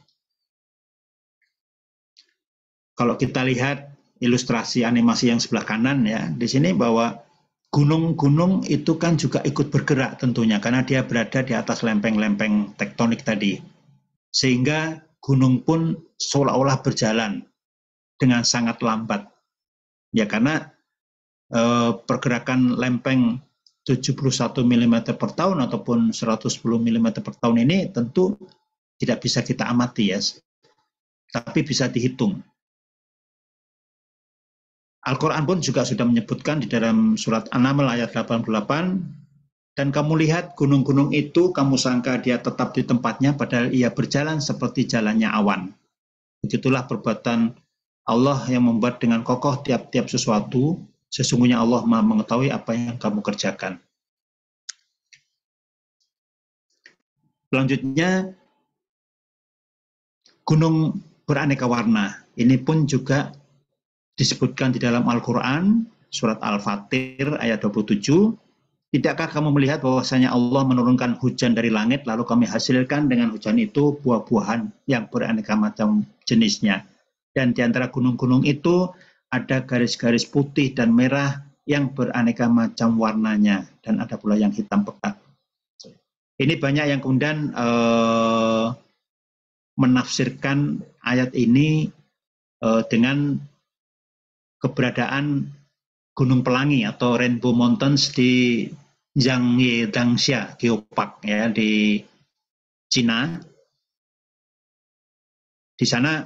Kalau kita lihat ilustrasi animasi yang sebelah kanan ya, di sini bahwa gunung-gunung itu kan juga ikut bergerak tentunya karena dia berada di atas lempeng-lempeng tektonik tadi. Sehingga gunung pun seolah-olah berjalan dengan sangat lambat. Ya karena pergerakan lempeng 71 mm per tahun ataupun 110 mm per tahun ini tentu tidak bisa kita amati ya, tapi bisa dihitung. Al-Quran pun juga sudah menyebutkan di dalam surat An-Naml ayat 88, dan kamu lihat gunung-gunung itu, kamu sangka dia tetap di tempatnya, padahal ia berjalan seperti jalannya awan. Begitulah perbuatan Allah yang membuat dengan kokoh tiap-tiap sesuatu. Sesungguhnya Allah Maha mengetahui apa yang kamu kerjakan. Selanjutnya, gunung beraneka warna. Ini pun juga disebutkan di dalam Al-Quran, surat Al-Fatir ayat 27. Tidakkah kamu melihat bahwasanya Allah menurunkan hujan dari langit, lalu kami hasilkan dengan hujan itu buah-buahan yang beraneka macam jenisnya. Dan di antara gunung-gunung itu ada garis-garis putih dan merah yang beraneka macam warnanya, dan ada pula yang hitam pekat. Ini banyak yang kemudian menafsirkan ayat ini dengan keberadaan Gunung Pelangi atau Rainbow Mountains di Zhangye Dangsha Geopark ya di Cina. Di sana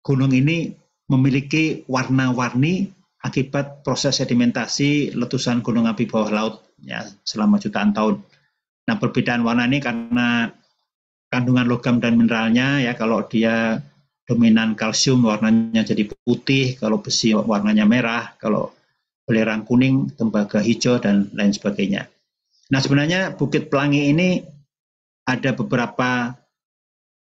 gunung ini memiliki warna-warni akibat proses sedimentasi letusan gunung api bawah laut ya selama jutaan tahun. Nah, perbedaan warna ini karena kandungan logam dan mineralnya ya, kalau dia dominan kalsium warnanya jadi putih, kalau besi warnanya merah, kalau belerang kuning, tembaga hijau, dan lain sebagainya. Nah, sebenarnya Bukit Pelangi ini ada beberapa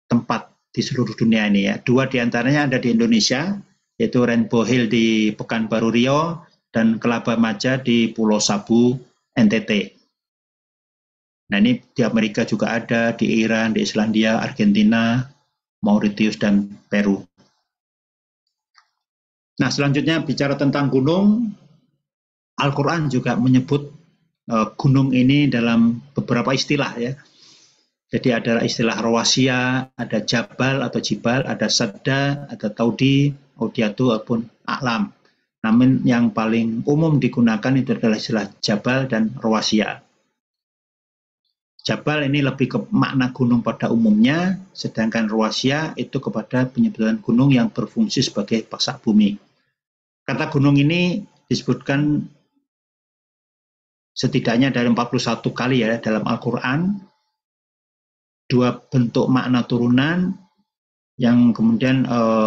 tempat di seluruh dunia ini ya. 2 diantaranya ada di Indonesia, yaitu Rainbow Hill di Pekanbaru Riau dan Kelaba Maja di Pulau Sabu, NTT. Nah, ini di Amerika juga ada, di Iran, di Islandia, Argentina, Mauritius, dan Peru. Nah, selanjutnya bicara tentang gunung, Al-Quran juga menyebut gunung ini dalam beberapa istilah ya. Jadi ada istilah rawasiya, ada jabal atau jibal, ada sadda, ada taudi, audiatu, ataupun a'lam. Namun yang paling umum digunakan itu adalah istilah jabal dan rawasiya. Jabal ini lebih ke makna gunung pada umumnya, sedangkan rawasiya itu kepada penyebutan gunung yang berfungsi sebagai pasak bumi. Kata gunung ini disebutkan setidaknya dari 41 kali ya dalam Al-Quran, 2 bentuk makna turunan, yang kemudian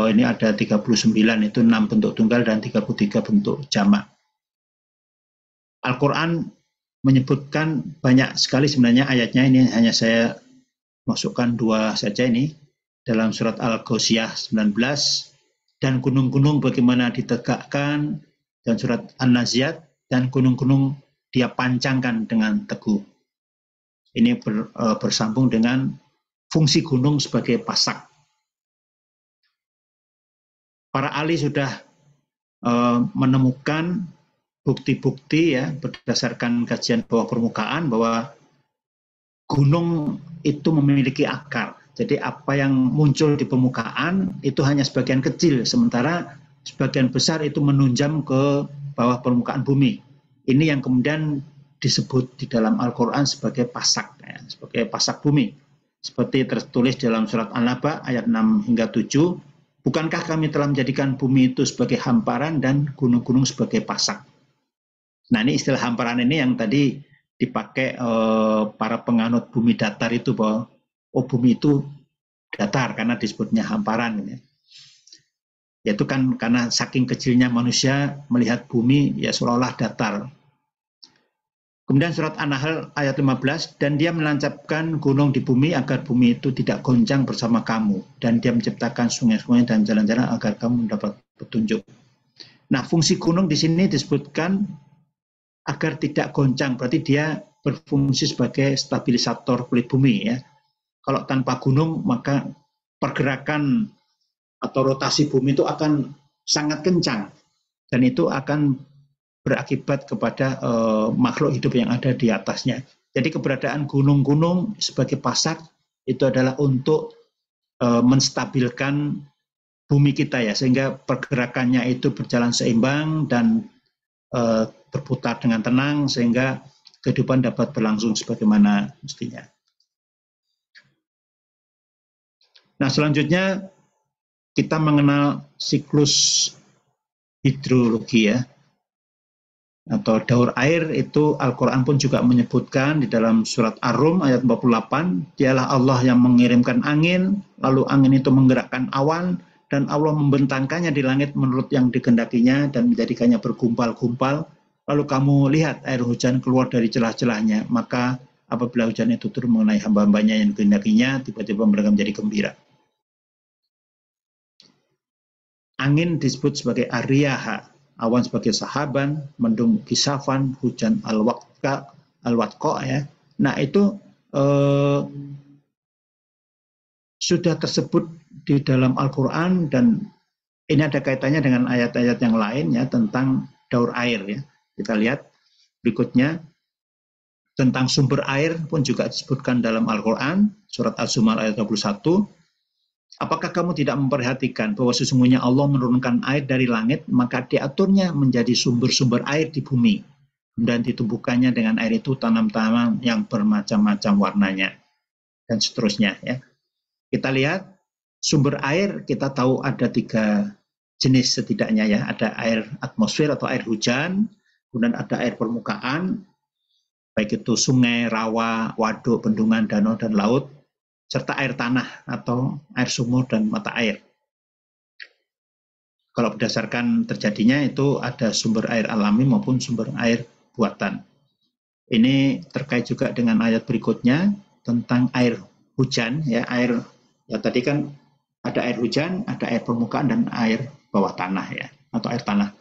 ini ada 39, itu 6 bentuk tunggal dan 33 bentuk jamak. Al-Quran menyebutkan banyak sekali sebenarnya ayatnya, ini hanya saya masukkan 2 saja ini, dalam surat Al-Ghasyiyah 19, dan gunung-gunung bagaimana ditegakkan, dan surat An-Naziat, dan gunung-gunung dia pancangkan dengan teguh. Ini bersambung dengan fungsi gunung sebagai pasak. Para ahli sudah menemukan bukti-bukti ya berdasarkan kajian bawah permukaan bahwa gunung itu memiliki akar. Jadi apa yang muncul di permukaan itu hanya sebagian kecil, sementara sebagian besar itu menunjam ke bawah permukaan bumi. Ini yang kemudian disebut di dalam Al-Quran sebagai pasak, ya, sebagai pasak bumi. Seperti tertulis dalam surat An-Naba ayat 6 hingga 7, bukankah kami telah menjadikan bumi itu sebagai hamparan dan gunung-gunung sebagai pasak. Nah, ini istilah hamparan ini yang tadi dipakai para penganut bumi datar itu, bahwa bumi itu datar karena disebutnya hamparan. Ya. Yaitu kan karena saking kecilnya manusia melihat bumi ya seolah-olah datar. Kemudian surat An-Nahl ayat 15, dan dia menancapkan gunung di bumi agar bumi itu tidak goncang bersama kamu, dan dia menciptakan sungai-sungai dan jalan-jalan agar kamu mendapat petunjuk. Nah, fungsi gunung di sini disebutkan agar tidak goncang, berarti dia berfungsi sebagai stabilisator kulit bumi ya. Kalau tanpa gunung maka pergerakan atau rotasi bumi itu akan sangat kencang, dan itu akan berakibat kepada makhluk hidup yang ada di atasnya. Jadi keberadaan gunung-gunung sebagai pasak itu adalah untuk menstabilkan bumi kita ya, sehingga pergerakannya itu berjalan seimbang dan berputar dengan tenang, sehingga kehidupan dapat berlangsung sebagaimana mestinya. Nah, selanjutnya kita mengenal siklus hidrologi ya, atau daur air. Itu Al-Quran pun juga menyebutkan di dalam surat Ar-Rum ayat 48, dialah Allah yang mengirimkan angin, lalu angin itu menggerakkan awan, dan Allah membentangkannya di langit menurut yang dikehendakinya dan menjadikannya bergumpal-gumpal, lalu kamu lihat air hujan keluar dari celah-celahnya, maka apabila hujan itu turun mengenai hamba-hambanya yang dikehendakinya, tiba-tiba mereka menjadi gembira. Angin disebut sebagai ariyaha, awan sebagai sahaban, mendung kisafan, hujan al-watqa ya. Nah, itu sudah tersebut di dalam Al-Quran, dan ini ada kaitannya dengan ayat-ayat yang lain ya tentang daur air ya. Kita lihat berikutnya, tentang sumber air pun juga disebutkan dalam Al-Quran, surat Az-Zumar ayat 21. Apakah kamu tidak memperhatikan bahwa sesungguhnya Allah menurunkan air dari langit, maka diaturnya menjadi sumber-sumber air di bumi, dan ditumbuhkannya dengan air itu tanam-tanaman yang bermacam-macam warnanya, dan seterusnya ya. Kita lihat sumber air, kita tahu ada 3 jenis setidaknya ya. Ada air atmosfer atau air hujan, kemudian ada air permukaan, baik itu sungai, rawa, waduk, bendungan, danau, dan laut, serta air tanah atau air sumur dan mata air. Kalau berdasarkan terjadinya itu ada sumber air alami maupun sumber air buatan. Ini terkait juga dengan ayat berikutnya tentang air hujan ya, air ya, tadi kan ada air hujan, ada air permukaan dan air bawah tanah ya, atau air tanah.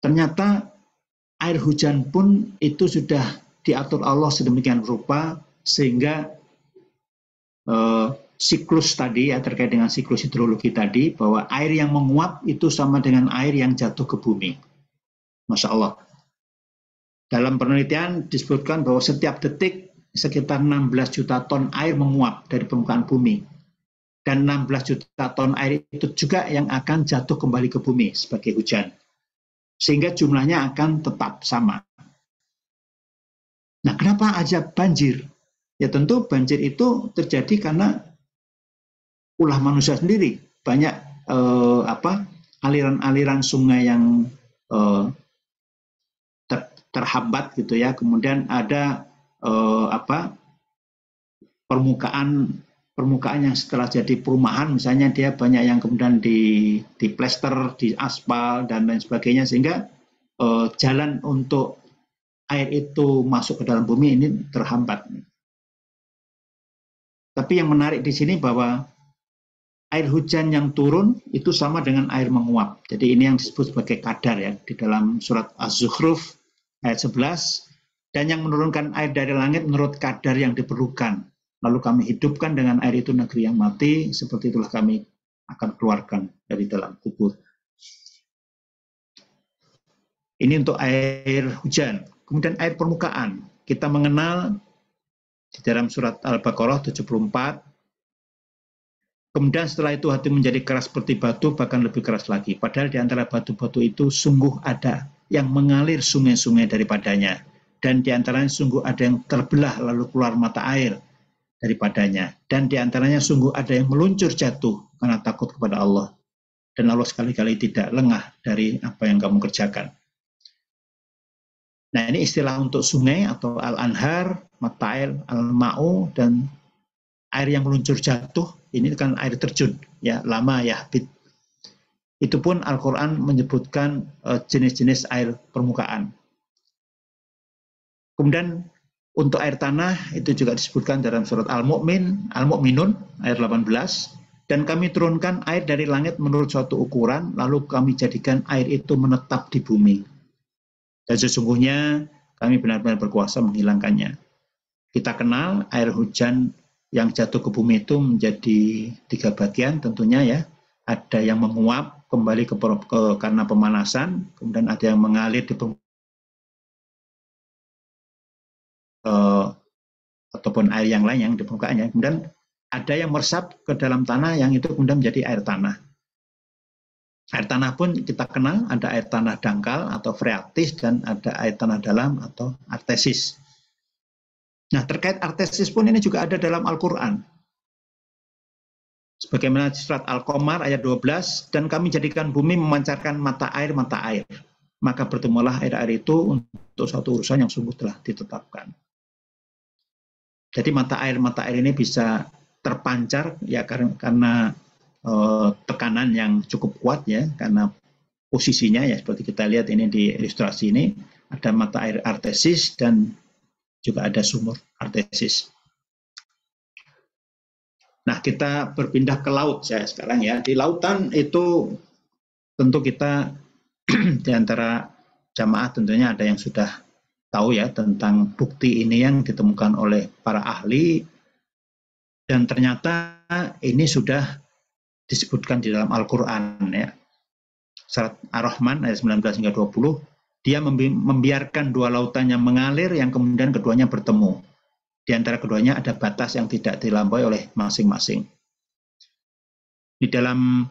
Ternyata air hujan pun itu sudah diatur Allah sedemikian rupa sehingga siklus tadi ya, terkait dengan siklus hidrologi tadi, bahwa air yang menguap itu sama dengan air yang jatuh ke bumi. Masya Allah. Dalam penelitian disebutkan bahwa setiap detik sekitar 16 juta ton air menguap dari permukaan bumi. Dan 16 juta ton air itu juga yang akan jatuh kembali ke bumi sebagai hujan. Sehingga jumlahnya akan tetap sama. Nah, kenapa aja banjir? Ya tentu banjir itu terjadi karena ulah manusia sendiri. Banyak aliran-aliran sungai yang terhambat gitu ya. Kemudian ada permukaan yang setelah jadi perumahan, misalnya dia banyak yang kemudian di plester, di aspal dan lain sebagainya, sehingga jalan untuk air itu masuk ke dalam bumi ini terhambat. Tapi yang menarik di sini bahwa air hujan yang turun itu sama dengan air menguap. Jadi ini yang disebut sebagai kadar ya di dalam surat Az-Zukhruf ayat 11. Dan yang menurunkan air dari langit menurut kadar yang diperlukan. Lalu kami hidupkan dengan air itu negeri yang mati, seperti itulah kami akan keluarkan dari dalam kubur. Ini untuk air hujan. Kemudian air permukaan. Kita mengenal di dalam surat Al-Baqarah 74. Kemudian setelah itu hati menjadi keras seperti batu, bahkan lebih keras lagi. Padahal di antara batu-batu itu sungguh ada yang mengalir sungai-sungai daripadanya. Dan di antaranya sungguh ada yang terbelah lalu keluar mata air daripadanya. Dan di antaranya sungguh ada yang meluncur jatuh karena takut kepada Allah. Dan Allah sekali-kali tidak lengah dari apa yang kamu kerjakan. Nah, ini istilah untuk sungai atau al-anhar, mata air, al-ma'u, dan air yang meluncur jatuh. Ini kan air terjun, ya, lama yahbit. Itu pun Al-Quran menyebutkan jenis-jenis air permukaan. Kemudian untuk air tanah itu juga disebutkan dalam surat Al-Mu'minun ayat 18. Dan kami turunkan air dari langit menurut suatu ukuran, lalu kami jadikan air itu menetap di bumi. Dan sesungguhnya kami benar-benar berkuasa menghilangkannya. Kita kenal air hujan yang jatuh ke bumi itu menjadi 3 bagian tentunya ya. Ada yang menguap kembali karena pemanasan, kemudian ada yang mengalir di ataupun air yang lain yang di permukaannya. Kemudian ada yang meresap ke dalam tanah yang itu kemudian menjadi air tanah. Air tanah pun kita kenal, ada air tanah dangkal atau freatis dan ada air tanah dalam atau artesis. Nah, terkait artesis pun ini juga ada dalam Al-Quran. Sebagaimana surat Al-Qamar ayat 12, dan kami jadikan bumi memancarkan mata air. Maka bertemulah air-air itu untuk suatu urusan yang sungguh telah ditetapkan. Jadi mata air ini bisa terpancar ya karena tekanan yang cukup kuat ya, karena posisinya ya seperti kita lihat ini di ilustrasi ini, ada mata air artesis dan juga ada sumur artesis. Nah, kita berpindah ke laut saya sekarang ya. Di lautan itu tentu kita di antara jamaah tentunya ada yang sudah tahu ya tentang bukti ini yang ditemukan oleh para ahli, dan ternyata ini sudah disebutkan di dalam Al-Quran ya. Surat Ar-Rahman ayat 19 hingga 20, dia membiarkan 2 lautan yang mengalir yang kemudian keduanya bertemu. Di antara keduanya ada batas yang tidak dilampaui oleh masing-masing. Di dalam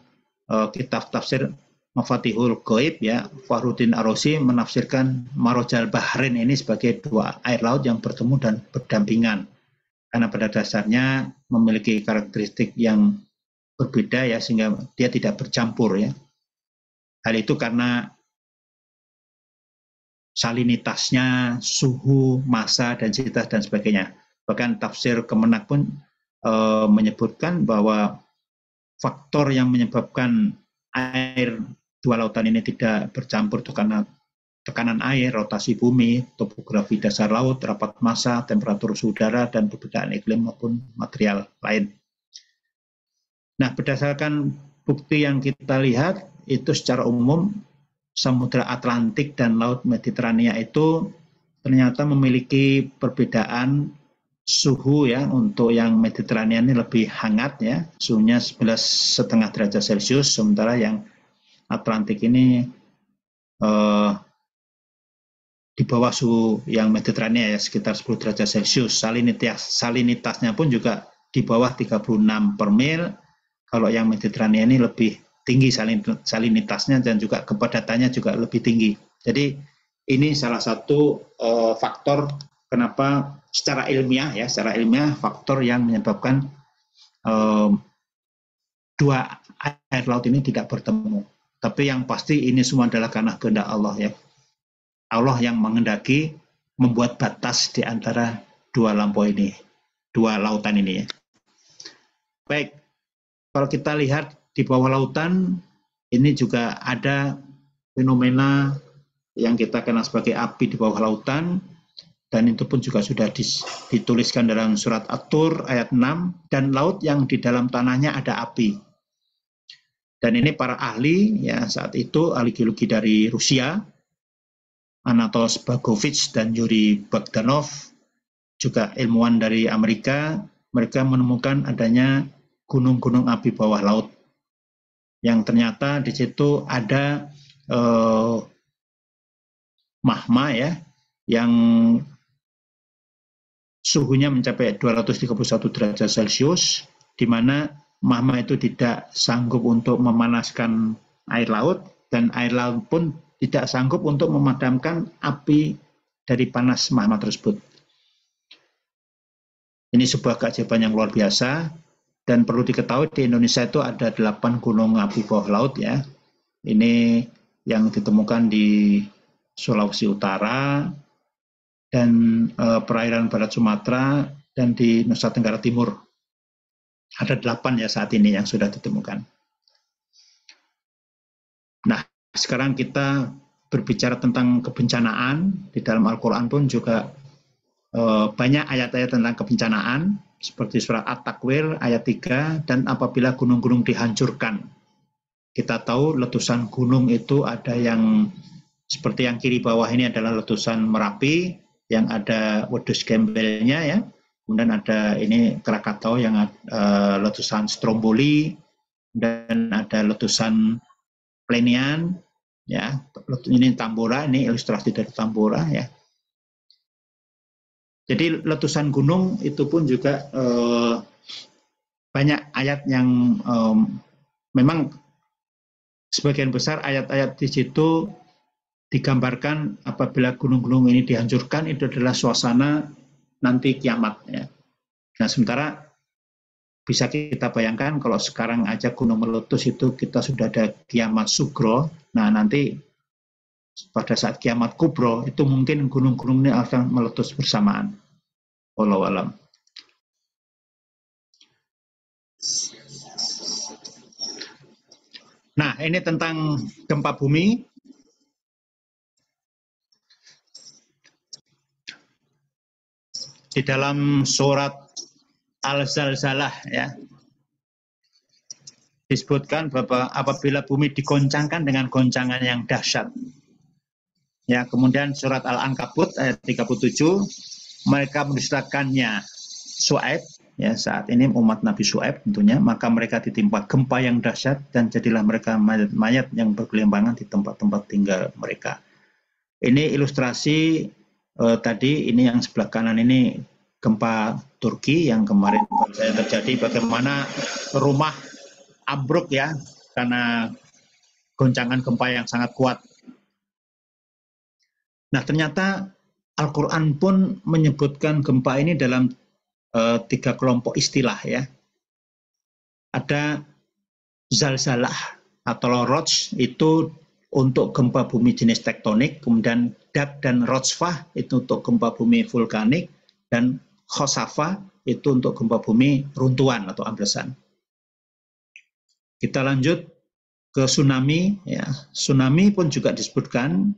kitab tafsir Mafatihul Ghaib ya, Fakhruddin Ar-Razi menafsirkan Marojal Bahrain ini sebagai 2 air laut yang bertemu dan berdampingan. Karena pada dasarnya memiliki karakteristik yang berbeda ya, sehingga dia tidak bercampur ya. Hal itu karena salinitasnya, suhu, massa, densitas dan sebagainya. Bahkan tafsir Kemenak pun menyebutkan bahwa faktor yang menyebabkan air 2 lautan ini tidak bercampur itu karena tekanan air, rotasi bumi, topografi dasar laut, rapat massa, temperatur suhu udara, dan perbedaan iklim maupun material lain. Nah, berdasarkan bukti yang kita lihat, itu secara umum Samudra Atlantik dan Laut Mediterania itu ternyata memiliki perbedaan suhu ya untuk yang Mediterania ini lebih hangat ya, suhunya 11,5 derajat Celcius, sementara yang Atlantik ini di bawah suhu yang Mediterania ya, sekitar 10 derajat Celcius. Salinitasnya pun juga di bawah 36 per mil. Kalau yang Mediterania ini lebih tinggi salinitasnya dan juga kepadatannya juga lebih tinggi. Jadi ini salah satu faktor kenapa secara ilmiah faktor yang menyebabkan dua air laut ini tidak bertemu. Tapi yang pasti ini semua adalah karena kehendak Allah ya. Allah yang menghendaki membuat batas di antara dua lautan ini ya. Baik, kalau kita lihat di bawah lautan ini juga ada fenomena yang kita kenal sebagai api di bawah lautan, dan itu pun juga sudah dituliskan dalam surat At-Tur ayat 6, dan laut yang di dalam tanahnya ada api. Dan ini para ahli ya saat itu, ahli geologi dari Rusia, Anatol Bagovich dan Yuri Bogdanov, juga ilmuwan dari Amerika, mereka menemukan adanya gunung-gunung api bawah laut. Yang ternyata di situ ada magma ya, yang suhunya mencapai 231 derajat Celcius, di mana magma itu tidak sanggup untuk memanaskan air laut, dan air laut pun tidak sanggup untuk memadamkan api dari panas magma tersebut. Ini sebuah keajaiban yang luar biasa, dan perlu diketahui di Indonesia itu ada 8 gunung api bawah laut ya. Ini yang ditemukan di Sulawesi Utara, dan perairan Barat Sumatera, dan di Nusa Tenggara Timur. Ada 8 ya saat ini yang sudah ditemukan. Nah, sekarang kita berbicara tentang kebencanaan. Di dalam Al-Quran pun juga banyak ayat-ayat tentang kebencanaan, seperti surat At-Takwir ayat 3, dan apabila gunung-gunung dihancurkan. Kita tahu letusan gunung itu ada yang seperti yang kiri bawah ini adalah letusan Merapi, yang ada Wedus Gembelnya ya. Kemudian ada ini Krakatau yang letusan Stromboli, dan ada letusan Plenian ya. Ini Tambora, ini ilustrasi dari Tambora ya. Jadi letusan gunung itu pun juga banyak ayat yang memang sebagian besar ayat-ayat di situ digambarkan apabila gunung-gunung ini dihancurkan, itu adalah suasana nanti kiamat ya. Nah, sementara bisa kita bayangkan kalau sekarang aja gunung meletus itu kita sudah ada kiamat sugro. Nah, nanti pada saat kiamat kubro itu mungkin gunung-gunung ini akan meletus bersamaan. Wallahu a'lam. Nah, ini tentang gempa bumi. Di dalam surat Al-Zalzalah ya, disebutkan bahwa apabila bumi digoncangkan dengan goncangan yang dahsyat. Ya, kemudian surat Al-Ankabut ayat 37, mereka mendustakannya Syuaib ya, saat ini umat Nabi Syuaib tentunya, maka mereka ditimpa gempa yang dahsyat dan jadilah mereka mayat yang bergelimpangan di tempat-tempat tinggal mereka. Ini ilustrasi tadi, ini yang sebelah kanan ini gempa Turki yang kemarin terjadi, bagaimana rumah ambruk ya karena goncangan gempa yang sangat kuat. Nah, ternyata Al-Quran pun menyebutkan gempa ini dalam 3 kelompok istilah ya. Ada zalzalah atau roj itu untuk gempa bumi jenis tektonik, kemudian dak dan rojfah itu untuk gempa bumi vulkanik, dan khosafah itu untuk gempa bumi runtuhan atau amblesan. Kita lanjut ke tsunami ya. Tsunami pun juga disebutkan,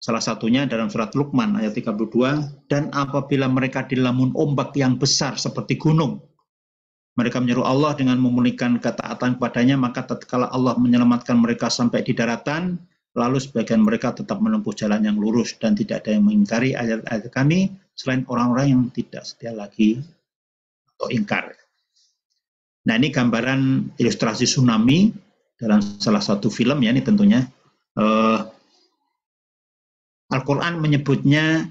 salah satunya dalam surat Luqman ayat 32, dan apabila mereka dilamun ombak yang besar seperti gunung, mereka menyeru Allah dengan memulihkan ketaatan kepadanya, maka tatkala Allah menyelamatkan mereka sampai di daratan, lalu sebagian mereka tetap menempuh jalan yang lurus dan tidak ada yang mengingkari ayat-ayat kami selain orang-orang yang tidak setia lagi atau ingkar. Nah, ini gambaran ilustrasi tsunami dalam salah satu film ya, ini tentunya Al-Quran menyebutnya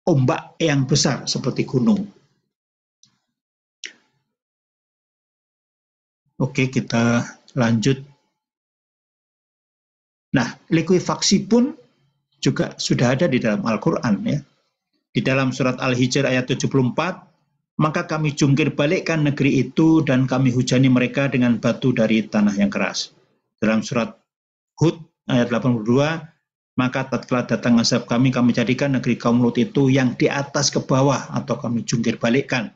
ombak yang besar seperti gunung. Oke, kita lanjut. Nah, likuifaksi pun juga sudah ada di dalam Al-Quran ya. Di dalam surat Al-Hijr ayat 74, maka kami jungkir balikkan negeri itu dan kami hujani mereka dengan batu dari tanah yang keras. Dalam surat Hud ayat 82, maka tatkala datang azab kami jadikan negeri kaum Lut itu yang di atas ke bawah atau kami jungkir balikkan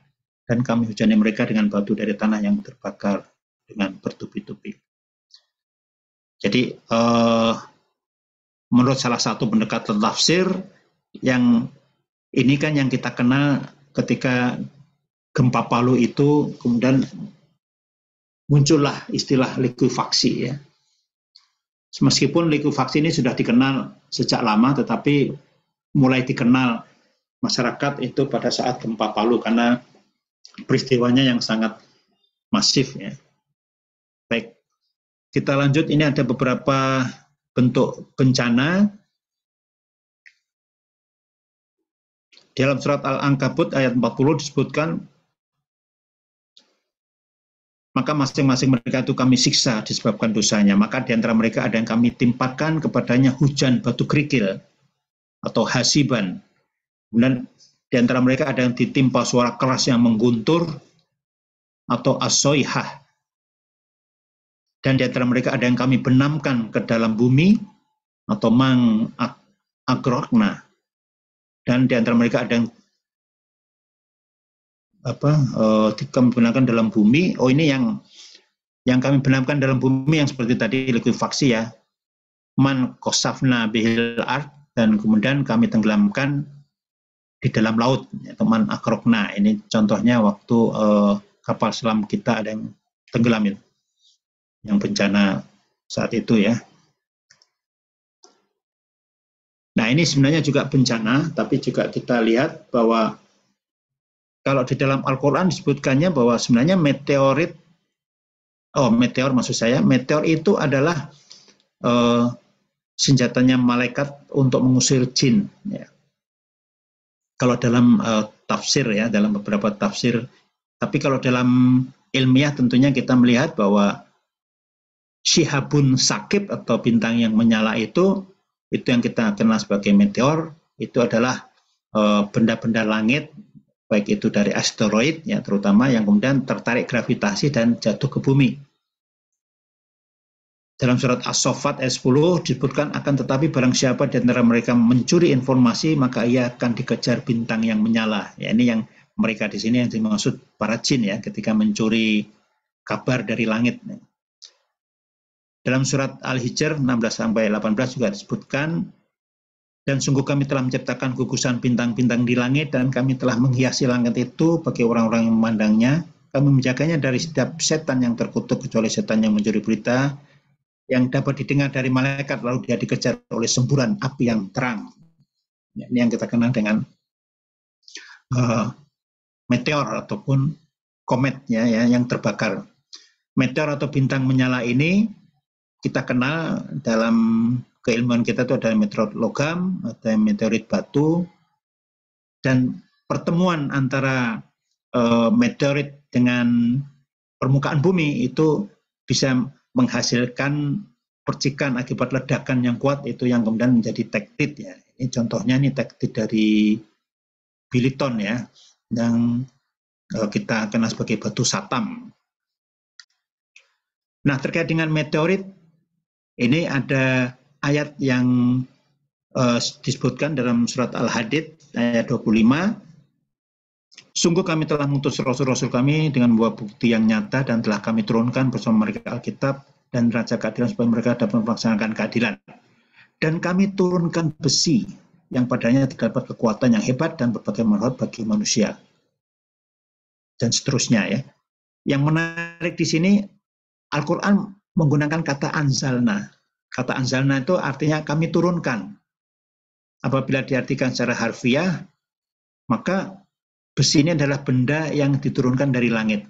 dan kami hujani mereka dengan batu dari tanah yang terbakar dengan bertubi-tubi. Jadi menurut salah satu pendekatan tafsir, yang ini kan yang kita kenal ketika gempa Palu itu kemudian muncullah istilah likuifaksi ya. Meskipun likuifaksi ini sudah dikenal sejak lama, tetapi mulai dikenal masyarakat itu pada saat gempa Palu karena peristiwanya yang sangat masif ya. Baik, kita lanjut. Ini ada beberapa bentuk bencana. Dalam surat Al-Ankabut ayat 40 disebutkan, maka masing-masing mereka itu kami siksa disebabkan dosanya. Maka di antara mereka ada yang kami timpakan kepadanya hujan batu kerikil atau hasiban. Kemudian di antara mereka ada yang ditimpa suara keras yang mengguntur atau as-soihah. Dan di antara mereka ada yang kami benamkan ke dalam bumi atau agrokna. Dan di antara mereka ada yang kami benamkan dalam bumi. Oh, ini yang kami benamkan dalam bumi yang seperti tadi likuifaksi ya. Man kosafna bihil ard, dan kemudian kami tenggelamkan di dalam laut atau man agrokna. Ini contohnya waktu kapal selam kita ada yang tenggelam itu, yang bencana saat itu ya. Nah, ini sebenarnya juga bencana, tapi juga kita lihat bahwa kalau di dalam Al-Quran disebutkannya bahwa sebenarnya meteor itu adalah senjatanya malaikat untuk mengusir jin. Ya. Kalau dalam tafsir ya, dalam beberapa tafsir, tapi kalau dalam ilmiah tentunya kita melihat bahwa Shihabun Sakib atau bintang yang menyala itu yang kita kenal sebagai meteor, itu adalah benda-benda langit, baik itu dari asteroid ya terutama, yang kemudian tertarik gravitasi dan jatuh ke bumi. Dalam surat As-Saffat ayat 10 disebutkan, akan tetapi barang siapa di antara mereka mencuri informasi, maka ia akan dikejar bintang yang menyala. Ya, ini yang mereka di sini yang dimaksud para jin ya, ketika mencuri kabar dari langit. Dalam surat Al-Hijr 16-18 juga disebutkan, dan sungguh kami telah menciptakan gugusan bintang-bintang di langit, dan kami telah menghiasi langit itu bagi orang-orang yang memandangnya. Kami menjaganya dari setiap setan yang terkutuk, kecuali setan yang mencuri berita yang dapat didengar dari malaikat, lalu dia dikejar oleh semburan api yang terang. Ini yang kita kenal dengan meteor ataupun komet ya, yang terbakar. Meteor atau bintang menyala ini kita kenal dalam keilmuan kita itu ada meteorit logam, ada meteorit batu, dan pertemuan antara meteorit dengan permukaan bumi itu bisa menghasilkan percikan akibat ledakan yang kuat, itu yang kemudian menjadi tektit ya. Ini contohnya ini tektit dari Biliton ya, yang kita kenal sebagai batu satam. Nah, terkait dengan meteorit, ini ada ayat yang disebutkan dalam surat Al-Hadid ayat 25. Sungguh kami telah mengutus rasul-rasul kami dengan membawa bukti yang nyata, dan telah kami turunkan bersama mereka Alkitab dan neraca keadilan supaya mereka dapat melaksanakan keadilan. Dan kami turunkan besi yang padanya terdapat kekuatan yang hebat dan berbagai manfaat bagi manusia. Dan seterusnya ya. Yang menarik di sini, Al-Quran menggunakan kata anzalna. Kata anzalna itu artinya kami turunkan. apabila diartikan secara harfiah, maka besi ini adalah benda yang diturunkan dari langit.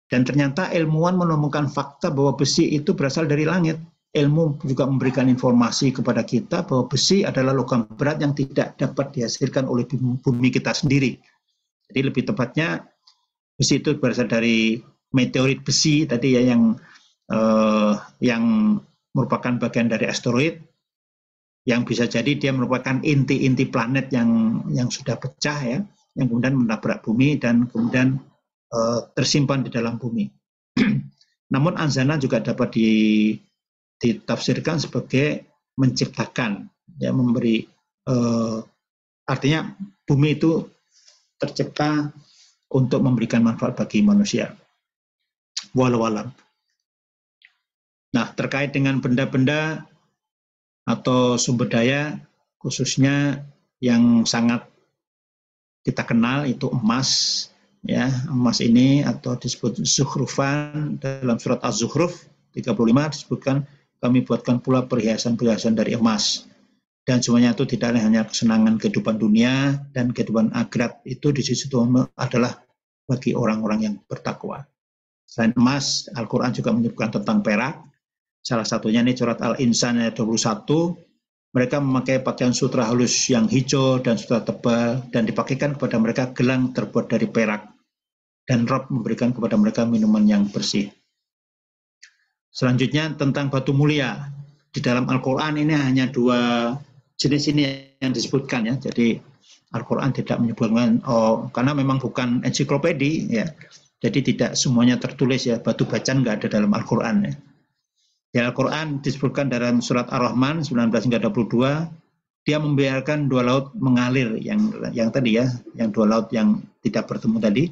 Dan ternyata ilmuwan menemukan fakta bahwa besi itu berasal dari langit. Ilmu juga memberikan informasi kepada kita bahwa besi adalah logam berat yang tidak dapat dihasilkan oleh bumi kita sendiri. Jadi lebih tepatnya besi itu berasal dari meteorit besi tadi ya, yang merupakan bagian dari asteroid, yang bisa jadi dia merupakan inti-inti planet yang sudah pecah ya, yang kemudian menabrak bumi dan kemudian tersimpan di dalam bumi. Namun anzana juga dapat ditafsirkan sebagai menciptakan, ya, memberi artinya bumi itu tercipta untuk memberikan manfaat bagi manusia. Walau alam. Nah, terkait dengan benda-benda atau sumber daya, khususnya yang sangat kita kenal itu emas, ya. Emas ini atau disebut zukhrufan, dalam surat Az-Zukhruf 35 disebutkan, kami buatkan pula perhiasan-perhiasan dari emas. Dan semuanya itu tidak hanya kesenangan kehidupan dunia dan kehidupan akhirat, itu di sisi Tuhan adalah bagi orang-orang yang bertakwa. Selain emas, Al-Quran juga menyebutkan tentang perak. Salah satunya ini surat Al-Insan ayat 21. Mereka memakai pakaian sutra halus yang hijau dan sutra tebal, dan dipakaikan kepada mereka gelang terbuat dari perak. Dan Rabb memberikan kepada mereka minuman yang bersih. Selanjutnya tentang batu mulia. Di dalam Al-Quran ini hanya 2 jenis ini yang disebutkan ya. Jadi Al-Quran tidak menyebutkan, karena memang bukan ensiklopedi ya. Jadi tidak semuanya tertulis ya, batu bacaan nggak ada dalam Al-Quran ya. Di Al-Quran disebutkan dalam surat Ar-Rahman 19-22, dia membiarkan 2 laut mengalir, yang tadi ya, yang 2 laut yang tidak bertemu tadi.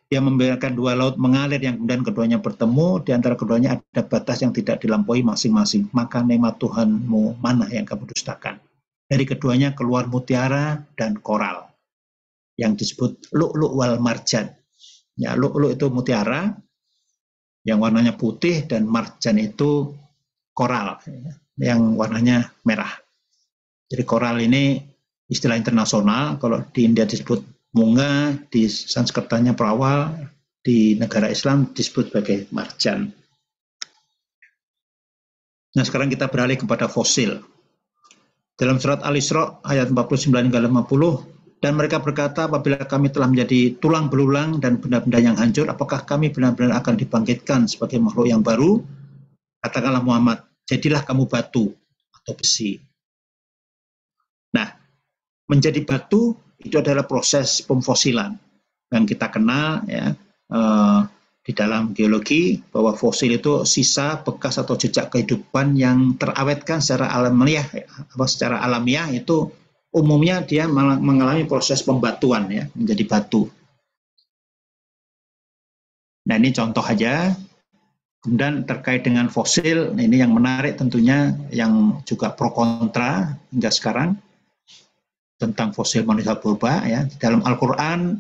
Dia membiarkan 2 laut mengalir yang kemudian keduanya bertemu, di antara keduanya ada batas yang tidak dilampaui masing-masing. Maka nikmat Tuhanmu mana yang kamu dustakan? Dari keduanya keluar mutiara dan koral, yang disebut lu'lu' wal marjan. Ya, lu'lu' itu mutiara yang warnanya putih, dan marjan itu koral yang warnanya merah. Jadi koral ini istilah internasional. Kalau di India disebut munga, di Sanskertanya perawal, di negara Islam disebut sebagai marjan. Nah, sekarang kita beralih kepada fosil. Dalam surat Al-Isra ayat 49-50, dan mereka berkata, apabila kami telah menjadi tulang belulang dan benda-benda yang hancur, apakah kami benar-benar akan dibangkitkan sebagai makhluk yang baru? Katakanlah Muhammad, jadilah kamu batu atau besi. Nah, menjadi batu itu adalah proses pemfosilan yang kita kenal ya, di dalam geologi, bahwa fosil itu sisa, bekas atau jejak kehidupan yang terawetkan secara alamiah. Secara alamiah itu umumnya dia mengalami proses pembatuan ya, menjadi batu. Nah, ini contoh aja. Kemudian terkait dengan fosil, ini yang menarik tentunya, yang juga pro kontra hingga sekarang, tentang fosil manusia purba ya. Di dalam Al-Quran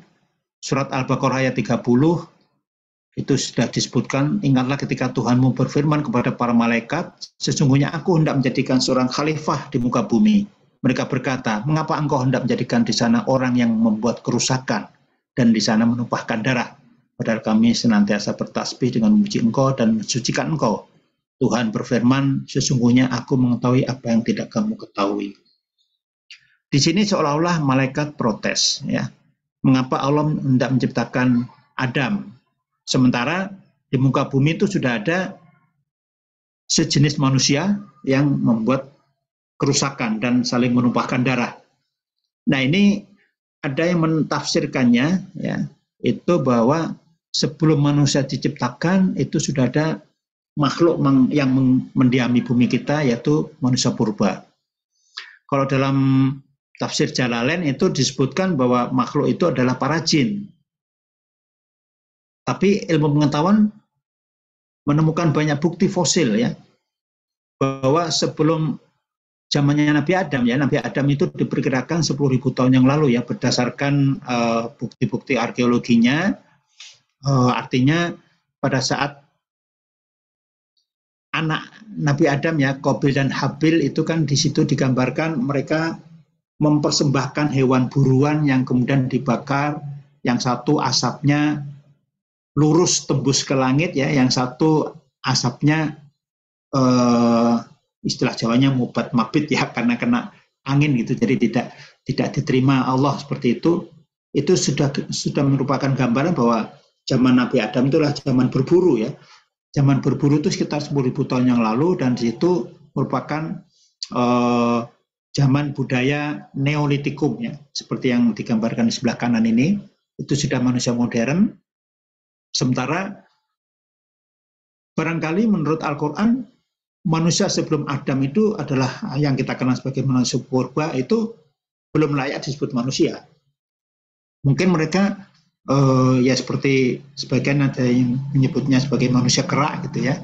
surat Al-Baqarah ayat 30 itu sudah disebutkan, ingatlah ketika Tuhanmu berfirman kepada para malaikat, sesungguhnya aku hendak menjadikan seorang khalifah di muka bumi. Mereka berkata, mengapa engkau hendak menjadikan di sana orang yang membuat kerusakan dan di sana menumpahkan darah? Padahal kami senantiasa bertasbih dengan memuji engkau dan mensucikan engkau. Tuhan berfirman, sesungguhnya aku mengetahui apa yang tidak kamu ketahui. Di sini seolah-olah malaikat protes ya. Mengapa Allah hendak menciptakan Adam? Sementara di muka bumi itu sudah ada sejenis manusia yang membuat kerusakan dan saling menumpahkan darah. Nah, ini ada yang mentafsirkannya ya, itu bahwa sebelum manusia diciptakan itu sudah ada makhluk yang mendiami bumi kita, yaitu manusia purba. Kalau dalam tafsir Jalalain itu disebutkan bahwa makhluk itu adalah para jin. Tapi ilmu pengetahuan menemukan banyak bukti fosil ya, bahwa sebelum zamannya Nabi Adam ya, Nabi Adam itu diperkirakan 10.000 tahun yang lalu ya, berdasarkan bukti-bukti arkeologinya. Artinya pada saat anak Nabi Adam ya, Qabil dan Habil itu kan di situ digambarkan mereka mempersembahkan hewan buruan yang kemudian dibakar, yang satu asapnya lurus tembus ke langit ya, yang satu asapnya istilah Jawanya mubat mabit ya, karena kena angin gitu, jadi tidak diterima Allah seperti itu. Itu sudah merupakan gambaran bahwa zaman Nabi Adam itulah zaman berburu ya. Zaman berburu itu sekitar 10.000 tahun yang lalu, dan di situ merupakan zaman budaya Neolitikum ya, seperti yang digambarkan di sebelah kanan ini. Itu sudah manusia modern. Sementara barangkali menurut Al-Quran, manusia sebelum Adam itu adalah yang kita kenal sebagai manusia purba, itu belum layak disebut manusia. Mungkin mereka ya seperti sebagian ada yang menyebutnya sebagai manusia kerak gitu ya.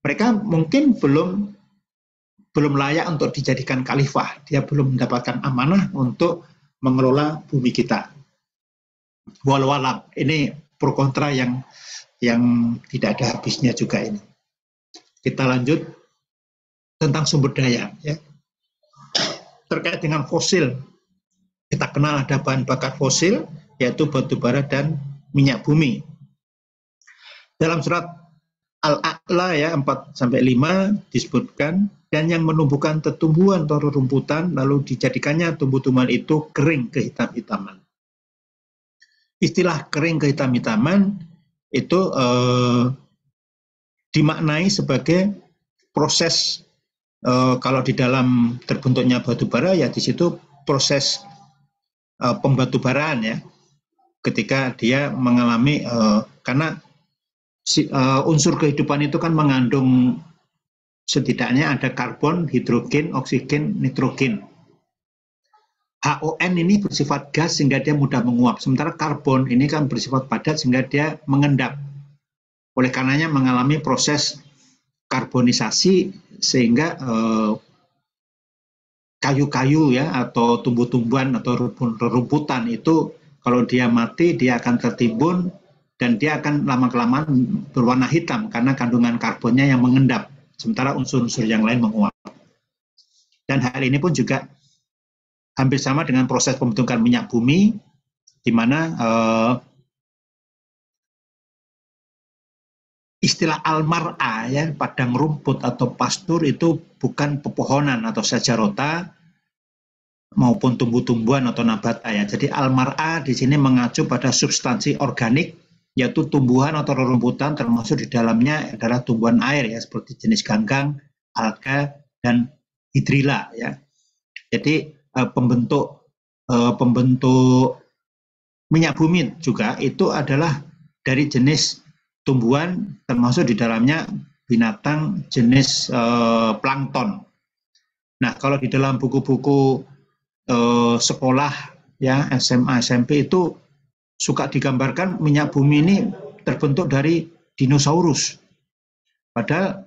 Mereka mungkin belum layak untuk dijadikan khalifah. Dia belum mendapatkan amanah untuk mengelola bumi kita. Walau alam, ini pro kontra yang tidak ada habisnya juga ini. Kita lanjut tentang sumber daya ya. Terkait dengan fosil, kita kenal ada bahan bakar fosil, yaitu batu bara dan minyak bumi. Dalam surat Al-A'la ya 4-5 disebutkan, dan yang menumbuhkan tumbuhan atau rerumputan lalu dijadikannya tumbuh-tumbuhan itu kering kehitam-hitaman. Istilah kering kehitam-hitaman itu dimaknai sebagai proses kalau di dalam terbentuknya batu bara ya, di situ proses pembatubaraan ya, ketika dia mengalami karena unsur kehidupan itu kan mengandung setidaknya ada karbon, hidrogen, oksigen, nitrogen. HON ini bersifat gas sehingga dia mudah menguap, sementara karbon ini kan bersifat padat sehingga dia mengendap. Oleh karenanya mengalami proses karbonisasi sehingga kayu-kayu ya atau tumbuh-tumbuhan atau rumputan itu kalau dia mati dia akan tertimbun dan dia akan lama-kelamaan berwarna hitam karena kandungan karbonnya yang mengendap, sementara unsur-unsur yang lain menguap. Dan hal ini pun juga hampir sama dengan proses pembentukan minyak bumi, di mana istilah al-mar'a ya, padang rumput atau pastur itu bukan pepohonan atau sajarota maupun tumbuh-tumbuhan atau nabata ya. Jadi al-mar'a di sini mengacu pada substansi organik, yaitu tumbuhan atau rerumputan, termasuk di dalamnya adalah tumbuhan air ya, seperti jenis ganggang, alga, dan hidrilla ya. Jadi pembentuk minyak bumi juga itu adalah dari jenis tumbuhan, termasuk di dalamnya binatang jenis plankton. Nah, kalau di dalam buku-buku sekolah ya SMA SMP itu suka digambarkan minyak bumi ini terbentuk dari dinosaurus. Padahal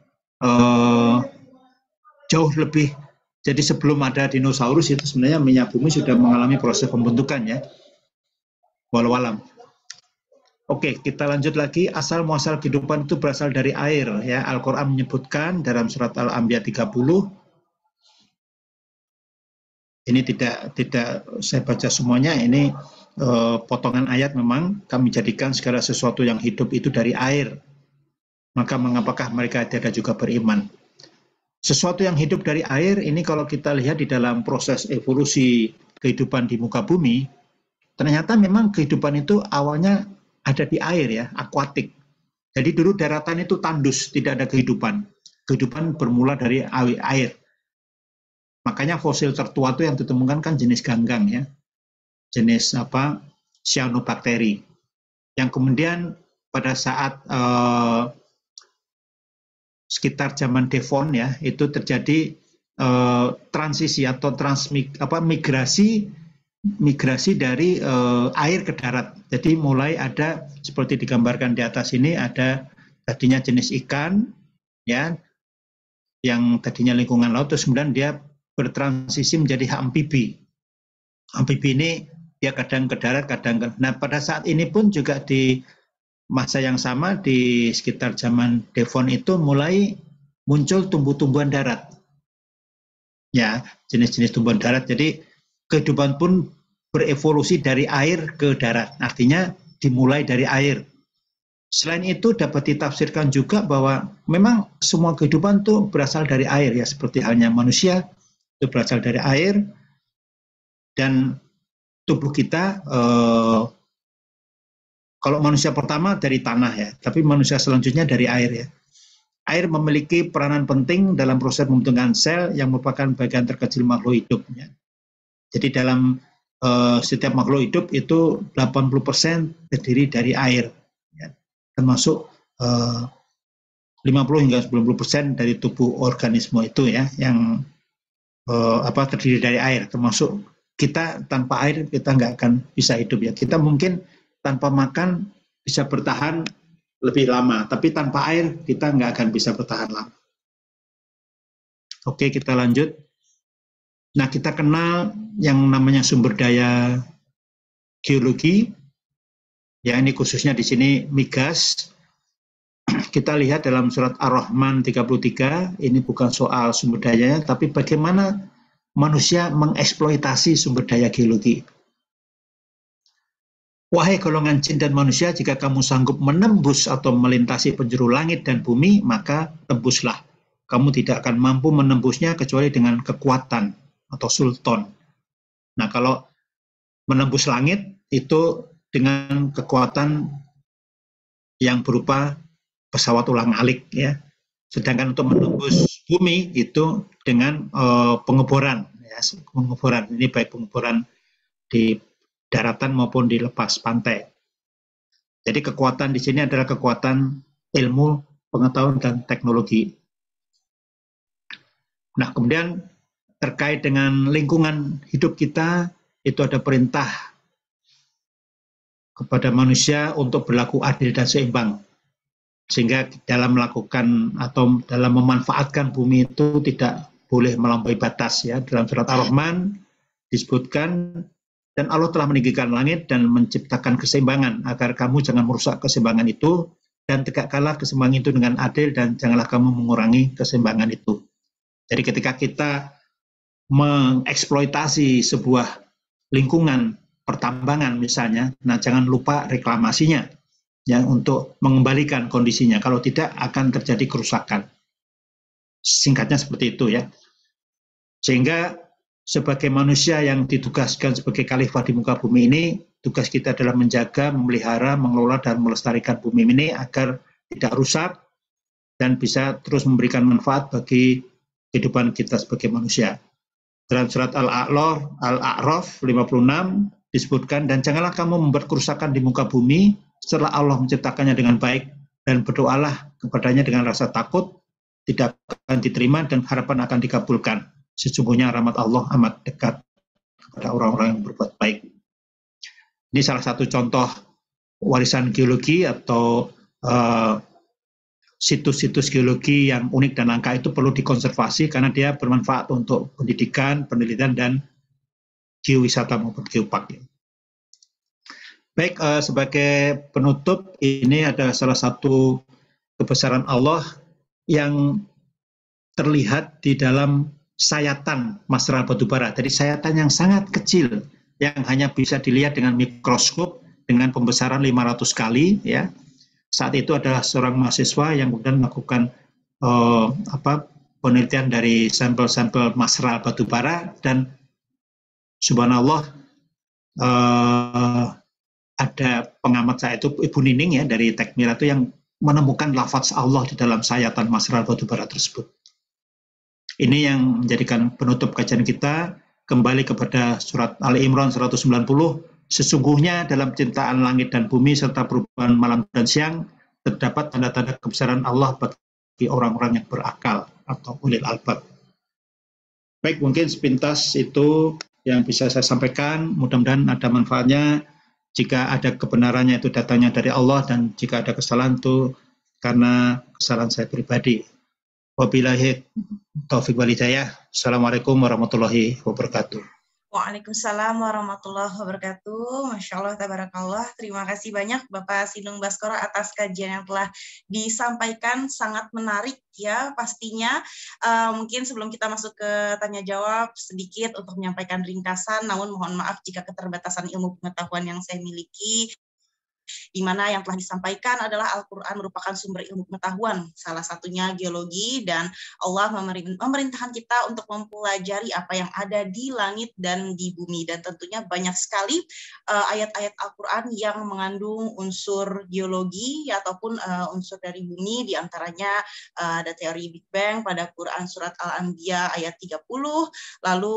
jauh lebih, jadi sebelum ada dinosaurus itu sebenarnya minyak bumi sudah mengalami proses pembentukan ya. Walau alam. Oke, kita lanjut lagi. Asal muasal kehidupan itu berasal dari air ya. Al-Qur'an menyebutkan dalam surat Al-Anbiya 30. Ini tidak saya baca semuanya, ini potongan ayat memang, kami jadikan segala sesuatu yang hidup itu dari air. Maka mengapakah mereka tidak juga beriman? Sesuatu yang hidup dari air ini kalau kita lihat di dalam proses evolusi kehidupan di muka bumi, ternyata memang kehidupan itu awalnya ada di air ya, akuatik. Jadi dulu daratan itu tandus, tidak ada kehidupan. Kehidupan bermula dari air. Makanya fosil tertua itu yang ditemukan kan jenis ganggang ya. Jenis cyanobacteria. Yang kemudian pada saat sekitar zaman Devon ya, itu terjadi transisi atau migrasi dari air ke darat. Jadi mulai ada seperti digambarkan di atas ini, ada tadinya jenis ikan ya, yang tadinya lingkungan laut, terus kemudian dia bertransisi menjadi amfibi. Amfibi ini dia kadang ke darat, kadang ke... Nah, pada saat ini pun juga di masa yang sama di sekitar zaman Devon itu mulai muncul tumbuh-tumbuhan darat. Ya, jenis-jenis tumbuhan darat. Jadi kehidupan pun berevolusi dari air ke darat. Artinya dimulai dari air. Selain itu dapat ditafsirkan juga bahwa memang semua kehidupan itu berasal dari air, ya, seperti halnya manusia itu berasal dari air, dan tubuh kita kalau manusia pertama dari tanah, ya, tapi manusia selanjutnya dari air, ya. Air memiliki peranan penting dalam proses pembentukan sel yang merupakan bagian terkecil makhluk hidup, ya. Jadi dalam setiap makhluk hidup itu 80% terdiri dari air, ya. Termasuk 50 hingga 90% dari tubuh organisme itu, ya, yang terdiri dari air. Termasuk kita, tanpa air kita nggak akan bisa hidup, ya. Kita mungkin tanpa makan bisa bertahan lebih lama, tapi tanpa air kita nggak akan bisa bertahan lama. Oke, kita lanjut. Nah, kita kenal yang namanya sumber daya geologi, ya, ini khususnya di sini migas. Kita lihat dalam surat Ar-Rahman 33, ini bukan soal sumber dayanya, tapi bagaimana manusia mengeksploitasi sumber daya geologi. Wahai golongan jin dan manusia, jika kamu sanggup menembus atau melintasi penjuru langit dan bumi, maka tembuslah. Kamu tidak akan mampu menembusnya kecuali dengan kekuatan atau sultan. Nah, kalau menembus langit itu dengan kekuatan yang berupa pesawat ulang-alik, ya. Sedangkan untuk menembus bumi itu dengan pengeboran, ya, pengeboran. Ini baik pengeboran di daratan maupun di lepas pantai. Jadi kekuatan di sini adalah kekuatan ilmu, pengetahuan, dan teknologi. Nah, kemudian terkait dengan lingkungan hidup kita, itu ada perintah kepada manusia untuk berlaku adil dan seimbang. Sehingga dalam melakukan atau dalam memanfaatkan bumi itu tidak boleh melampaui batas, ya. Dalam surat Ar-Rahman disebutkan, dan Allah telah meninggikan langit dan menciptakan keseimbangan agar kamu jangan merusak keseimbangan itu, dan tegakkanlah keseimbangan itu dengan adil dan janganlah kamu mengurangi keseimbangan itu. Jadi ketika kita mengeksploitasi sebuah lingkungan pertambangan misalnya, nah jangan lupa reklamasinya, ya, untuk mengembalikan kondisinya. Kalau tidak akan terjadi kerusakan. Singkatnya seperti itu, ya. Sehingga sebagai manusia yang ditugaskan sebagai khalifah di muka bumi ini, tugas kita adalah menjaga, memelihara, mengelola, dan melestarikan bumi ini agar tidak rusak dan bisa terus memberikan manfaat bagi kehidupan kita sebagai manusia. Dalam surat Al-A'raf 56 disebutkan, dan janganlah kamu membuat kerusakan di muka bumi setelah Allah menciptakannya dengan baik, dan berdoalah kepadanya dengan rasa takut tidak akan diterima dan harapan akan dikabulkan. Sesungguhnya rahmat Allah amat dekat kepada orang-orang yang berbuat baik. Ini salah satu contoh warisan geologi atau situs-situs geologi yang unik dan langka. Itu perlu dikonservasi karena dia bermanfaat untuk pendidikan, penelitian, dan geowisata maupun geopark. Baik, sebagai penutup, ini adalah salah satu kebesaran Allah yang terlihat di dalam sayatan Masral batubara. Jadi sayatan yang sangat kecil yang hanya bisa dilihat dengan mikroskop dengan pembesaran 500 kali, ya. Saat itu adalah seorang mahasiswa yang kemudian melakukan penelitian dari sampel-sampel Masral batubara, dan subhanallah ada pengamat saya itu Ibu Nining, ya, dari Tekmira itu yang menemukan lafaz Allah di dalam sayatan Masral batubara tersebut. Ini yang menjadikan penutup kajian kita, kembali kepada surat Ali Imran 190, sesungguhnya dalam ciptaan langit dan bumi serta perubahan malam dan siang terdapat tanda-tanda kebesaran Allah bagi orang-orang yang berakal atau ulil albab. Baik, mungkin sepintas itu yang bisa saya sampaikan, mudah-mudahan ada manfaatnya. Jika ada kebenarannya itu datangnya dari Allah, dan jika ada kesalahan itu karena kesalahan saya pribadi. Wabillahi taufiq wal hidayah. Assalamualaikum warahmatullahi wabarakatuh. Waalaikumsalam warahmatullahi wabarakatuh. Masya Allah, tabarakallah. Terima kasih banyak Bapak Sinung Baskoro atas kajian yang telah disampaikan. Sangat menarik ya pastinya. Mungkin sebelum kita masuk ke tanya jawab, sedikit untuk menyampaikan ringkasan, namun mohon maaf jika keterbatasan ilmu pengetahuan yang saya miliki, di mana yang telah disampaikan adalah Al-Quran merupakan sumber ilmu pengetahuan, salah satunya geologi, dan Allah memerintahkan kita untuk mempelajari apa yang ada di langit dan di bumi, dan tentunya banyak sekali ayat-ayat Al-Quran yang mengandung unsur geologi ataupun unsur dari bumi, diantaranya ada teori Big Bang pada Quran Surat Al-Anbiya ayat 30, lalu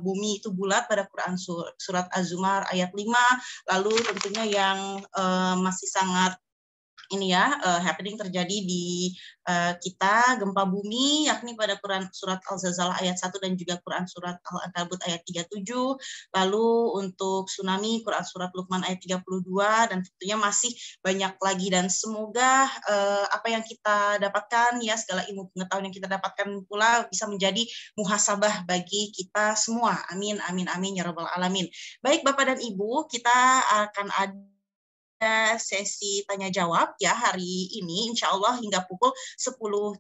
bumi itu bulat pada Quran Surat Az-Zumar ayat 5, lalu tentunya yang masih sangat ini ya happening terjadi di kita, gempa bumi, yakni pada Quran Surat Al-Zalzalah ayat 1 dan juga Quran Surat Al-Ankabut ayat 37, lalu untuk tsunami Quran Surat Luqman ayat 32, dan tentunya masih banyak lagi, dan semoga apa yang kita dapatkan ya, segala ilmu pengetahuan yang kita dapatkan pula bisa menjadi muhasabah bagi kita semua. Amin, amin, amin, ya rabbal alamin. Baik Bapak dan Ibu, kita akan ada sesi tanya jawab ya hari ini insya Allah hingga pukul 10.30.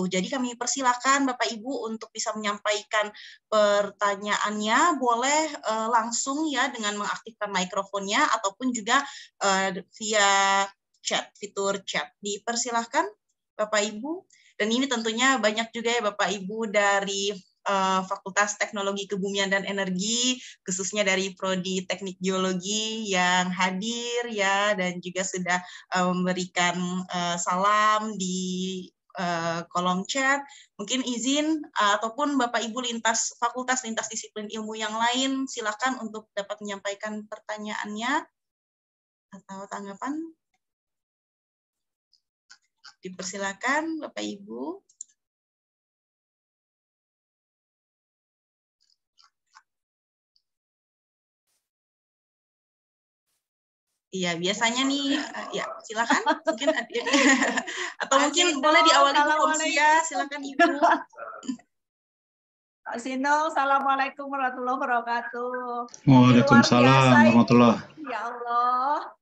Jadi kami persilakan Bapak Ibu untuk bisa menyampaikan pertanyaannya, boleh langsung ya dengan mengaktifkan mikrofonnya ataupun juga via chat, fitur chat. Dipersilahkan Bapak Ibu. Dan ini tentunya banyak juga ya Bapak Ibu dari Fakultas Teknologi Kebumian dan Energi, khususnya dari Prodi Teknik Geologi yang hadir ya, dan juga sudah memberikan salam di kolom chat. Mungkin izin ataupun Bapak Ibu lintas fakultas, lintas disiplin ilmu yang lain, silakan untuk dapat menyampaikan pertanyaannya atau tanggapan. Dipersilakan Bapak Ibu. Iya, biasanya nih, ya silakan. Mungkin ada atau mungkin boleh diawali Bu Komsia, silakan Ibu. Pak Sinung, Assalamualaikum warahmatullahi wabarakatuh. Waalaikumsalam warahmatullahi. Ya Allah,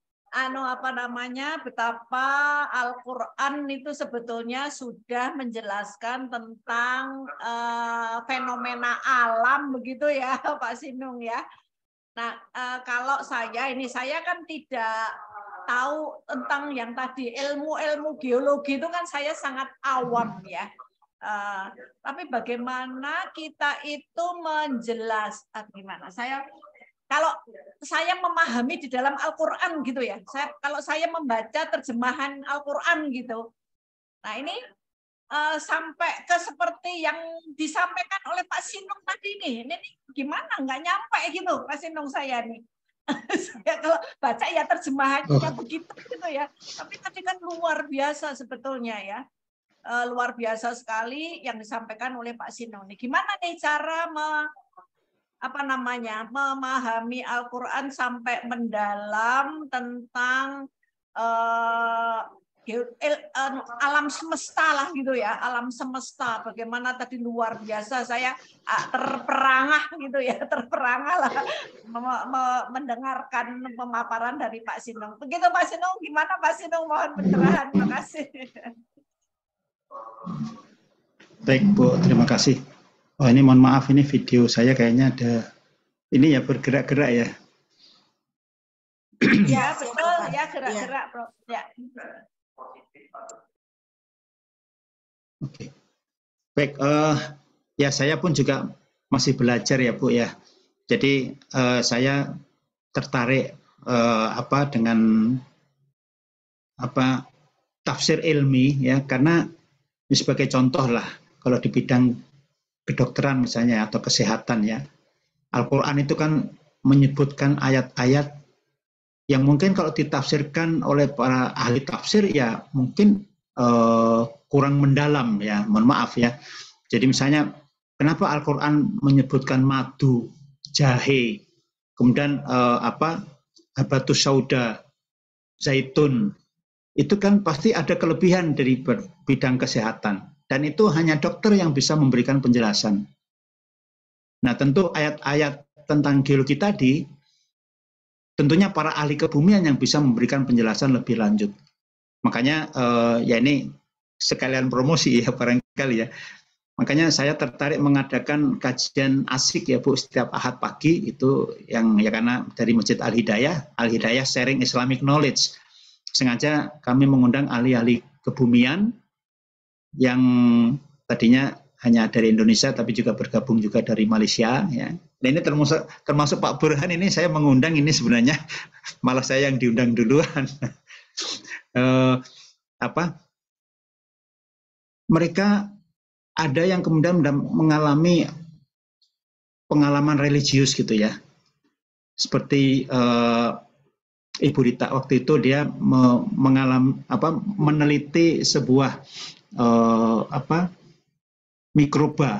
betapa Al-Quran itu sebetulnya sudah menjelaskan tentang fenomena alam begitu ya Pak Sinung ya. Nah, kalau saya kan tidak tahu tentang yang tadi ilmu geologi itu kan saya sangat awam ya. Tapi bagaimana kita itu gimana? Kalau saya memahami di dalam Al-Quran gitu ya. Kalau saya membaca terjemahan Al-Quran gitu. Nah ini sampai ke seperti yang disampaikan oleh Pak Sinung tadi nih. Ini gimana nggak nyampe gitu Pak Sinung saya nih. Saya kalau baca ya terjemahannya begitu gitu ya. Tapi tadi kan luar biasa sebetulnya ya. Luar biasa sekali yang disampaikan oleh Pak Sinung nih. Gimana nih cara memahami Al-Quran sampai mendalam tentang alam semesta lah gitu ya, alam semesta bagaimana tadi luar biasa, saya terperangah gitu ya, lah mendengarkan pemaparan dari Pak Sinung. Begitu Pak Sinung, gimana Pak Sinung, mohon pencerahan. Terima kasih. Baik Bu, terima kasih. Oh ini mohon maaf, ini video saya kayaknya ada ini ya, bergerak-gerak ya. Ya betul ya, gerak-gerak Bro. Ya. Oke, baik. Ya saya pun juga masih belajar ya Bu ya. Jadi saya tertarik dengan tafsir ilmi ya, karena ini sebagai contoh lah kalau di bidang kedokteran misalnya atau kesehatan ya. Al-Quran itu kan menyebutkan ayat-ayat yang mungkin kalau ditafsirkan oleh para ahli tafsir ya mungkin kurang mendalam ya, mohon maaf ya. Jadi misalnya kenapa Al-Quran menyebutkan madu, jahe, kemudian habatus sauda, zaitun, itu kan pasti ada kelebihan dari bidang kesehatan, dan itu hanya dokter yang bisa memberikan penjelasan. Nah tentu ayat-ayat tentang geologi tadi, tentunya para ahli kebumian yang bisa memberikan penjelasan lebih lanjut. Makanya ya ini sekalian promosi ya barangkali ya. Makanya saya tertarik mengadakan kajian asik ya Bu setiap Ahad pagi itu yang ya karena dari Masjid Al-Hidayah Sharing Islamic Knowledge. Sengaja kami mengundang ahli-ahli kebumian yang tadinya hanya dari Indonesia tapi juga bergabung juga dari Malaysia ya. Nah ini termasuk Pak Burhan ini saya mengundang ini sebenarnya malah saya yang diundang duluan. Mereka ada yang kemudian mengalami pengalaman religius gitu ya. Seperti Ibu Rita waktu itu dia meneliti sebuah mikroba.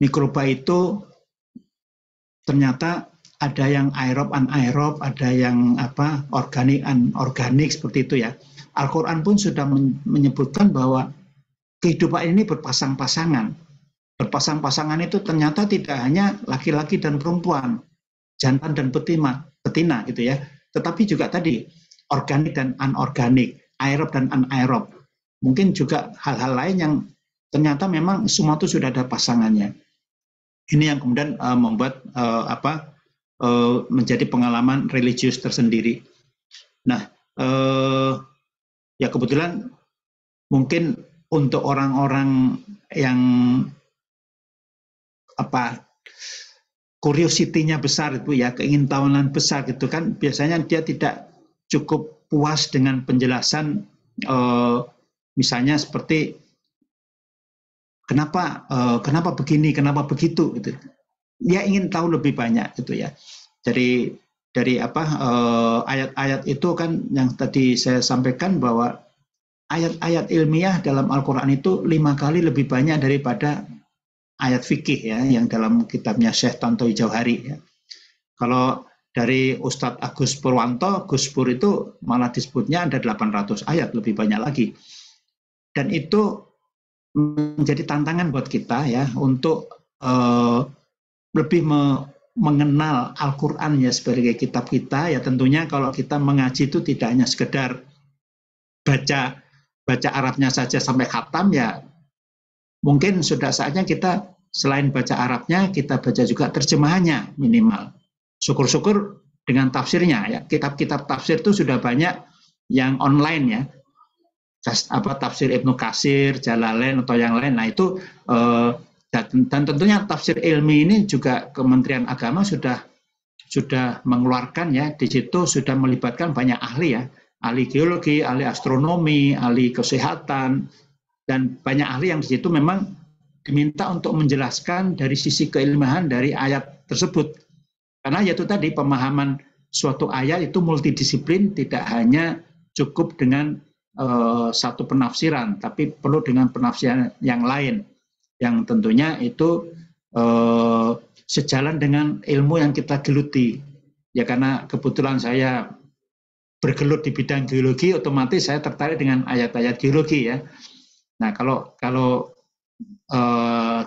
Mikroba itu ternyata ada yang aerob, anaerob, ada yang organik, anorganik seperti itu ya. Al-Quran pun sudah menyebutkan bahwa kehidupan ini berpasang-pasangan. Berpasang-pasangan itu ternyata tidak hanya laki-laki dan perempuan, jantan dan betina gitu ya. Tetapi juga tadi organik dan anorganik, aerob dan anaerob. Mungkin juga hal-hal lain yang ternyata memang semua itu sudah ada pasangannya. Ini yang kemudian membuat menjadi pengalaman religius tersendiri. Nah, ya kebetulan mungkin untuk orang-orang yang curiosity-nya besar itu ya, keingintahuan besar gitu kan, biasanya dia tidak cukup puas dengan penjelasan misalnya seperti kenapa begini, kenapa begitu gitu. Dia ingin tahu lebih banyak gitu ya. Dari ayat-ayat itu kan yang tadi saya sampaikan bahwa ayat-ayat ilmiah dalam Al-Quran itu 5 kali lebih banyak daripada ayat fikih ya, yang dalam kitabnya Syekh Tantowi Jauhari ya. Kalau dari Ustadz Agus Purwanto, Gus Pur itu malah disebutnya ada 800 ayat, lebih banyak lagi. Dan itu menjadi tantangan buat kita ya, untuk lebih mengenal Al-Quran ya sebagai kitab kita ya. Tentunya kalau kita mengaji itu tidak hanya sekedar baca Arabnya saja sampai khatam ya, mungkin sudah saatnya kita selain baca Arabnya, kita baca juga terjemahannya minimal. Syukur-syukur dengan tafsirnya ya. Kitab-kitab tafsir itu sudah banyak yang online ya. Tafsir Ibnu Katsir, Jalalain atau yang lain. Nah itu dan tentunya tafsir ilmi ini juga Kementerian Agama sudah mengeluarkan ya. Di situ sudah melibatkan banyak ahli ya. Ahli geologi, ahli astronomi, ahli kesehatan, dan banyak ahli yang di situ memang diminta untuk menjelaskan dari sisi keilmiahan dari ayat tersebut. Karena yaitu tadi pemahaman suatu ayat itu multidisiplin, tidak hanya cukup dengan satu penafsiran, tapi perlu dengan penafsiran yang lain, yang tentunya itu sejalan dengan ilmu yang kita geluti. Ya karena kebetulan saya bergelut di bidang geologi, otomatis saya tertarik dengan ayat-ayat geologi ya. Nah kalau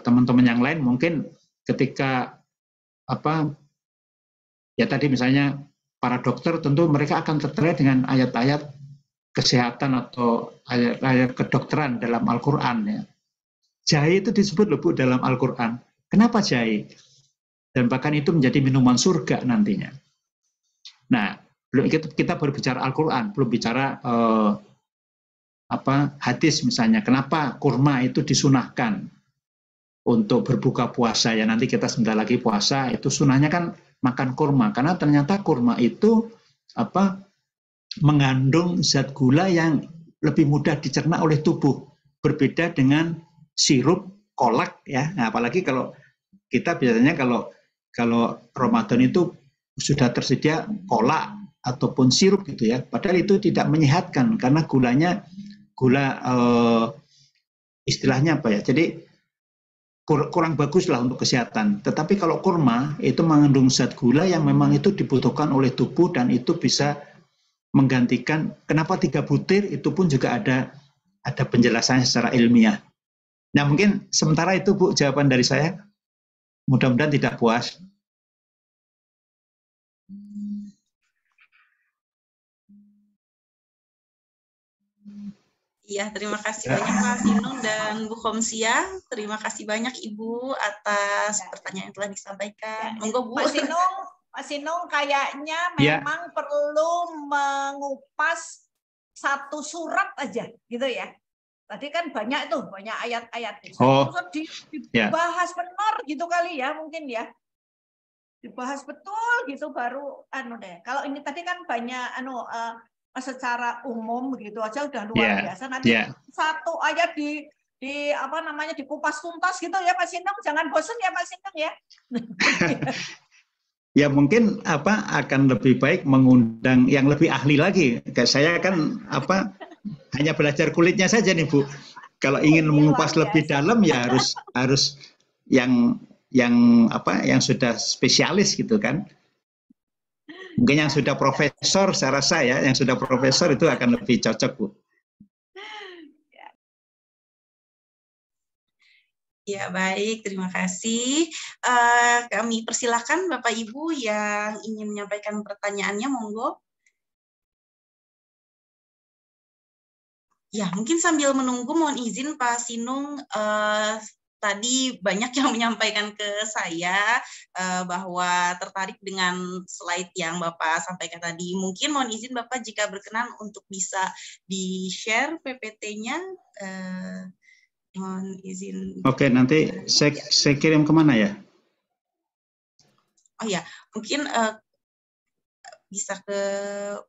teman-teman yang lain mungkin ketika ya tadi misalnya para dokter, tentu mereka akan tertarik dengan ayat-ayat kesehatan atau ayat-ayat kedokteran dalam Al-Quran ya. Jahe itu disebut loh Bu dalam Al-Quran. Kenapa jahe? Dan bahkan itu menjadi minuman surga nantinya. Nah, kita baru bicara Al-Quran, belum bicara hadis misalnya. Kenapa kurma itu disunahkan untuk berbuka puasa ya? Nanti kita sebentar lagi puasa, itu sunahnya kan makan kurma, karena ternyata kurma itu mengandung zat gula yang lebih mudah dicerna oleh tubuh, berbeda dengan sirup, kolak ya. Nah, apalagi kalau kita biasanya kalau Ramadan itu sudah tersedia kolak ataupun sirup gitu ya, padahal itu tidak menyehatkan karena gula istilahnya jadi kurang bagus lah untuk kesehatan. Tetapi kalau kurma itu mengandung zat gula yang memang itu dibutuhkan oleh tubuh, dan itu bisa menggantikan. Kenapa 3 butir itu pun juga ada penjelasannya secara ilmiah. Nah mungkin sementara itu Bu jawaban dari saya, mudah-mudahan tidak puas. Ya, terima kasih banyak Pak Sinung dan Bu Khomsia. Terima kasih banyak Ibu atas pertanyaan yang telah disampaikan. Monggo Bu. Pak Sinung kayaknya memang perlu mengupas satu surat aja, gitu ya. Tadi kan banyak ayat-ayat. Dibahas benar gitu kali ya, mungkin ya. Dibahas betul gitu baru deh. Kalau ini tadi kan banyak secara umum begitu aja udah luar biasa. Nanti satu ayat dikupas tuntas gitu ya Pak Sinung. Jangan bosan ya Pak Sinung ya. Ya mungkin akan lebih baik mengundang yang lebih ahli lagi. Saya kan hanya belajar kulitnya saja nih Bu. Kalau ingin mengupas lebih dalam ya harus yang sudah spesialis gitu kan. Mungkin yang sudah profesor, saya rasa ya, yang sudah profesor itu akan lebih cocok, Bu. Ya, baik. Terima kasih. Kami persilakan Bapak Ibu yang ingin menyampaikan pertanyaannya, monggo. Ya, mungkin sambil menunggu, mohon izin Pak Sinung, tadi banyak yang menyampaikan ke saya bahwa tertarik dengan slide yang Bapak sampaikan tadi. Mungkin mohon izin Bapak jika berkenan untuk bisa di-share PPT-nya. Mohon izin. Oke, nanti saya kirim kemana ya? Oh ya, mungkin bisa ke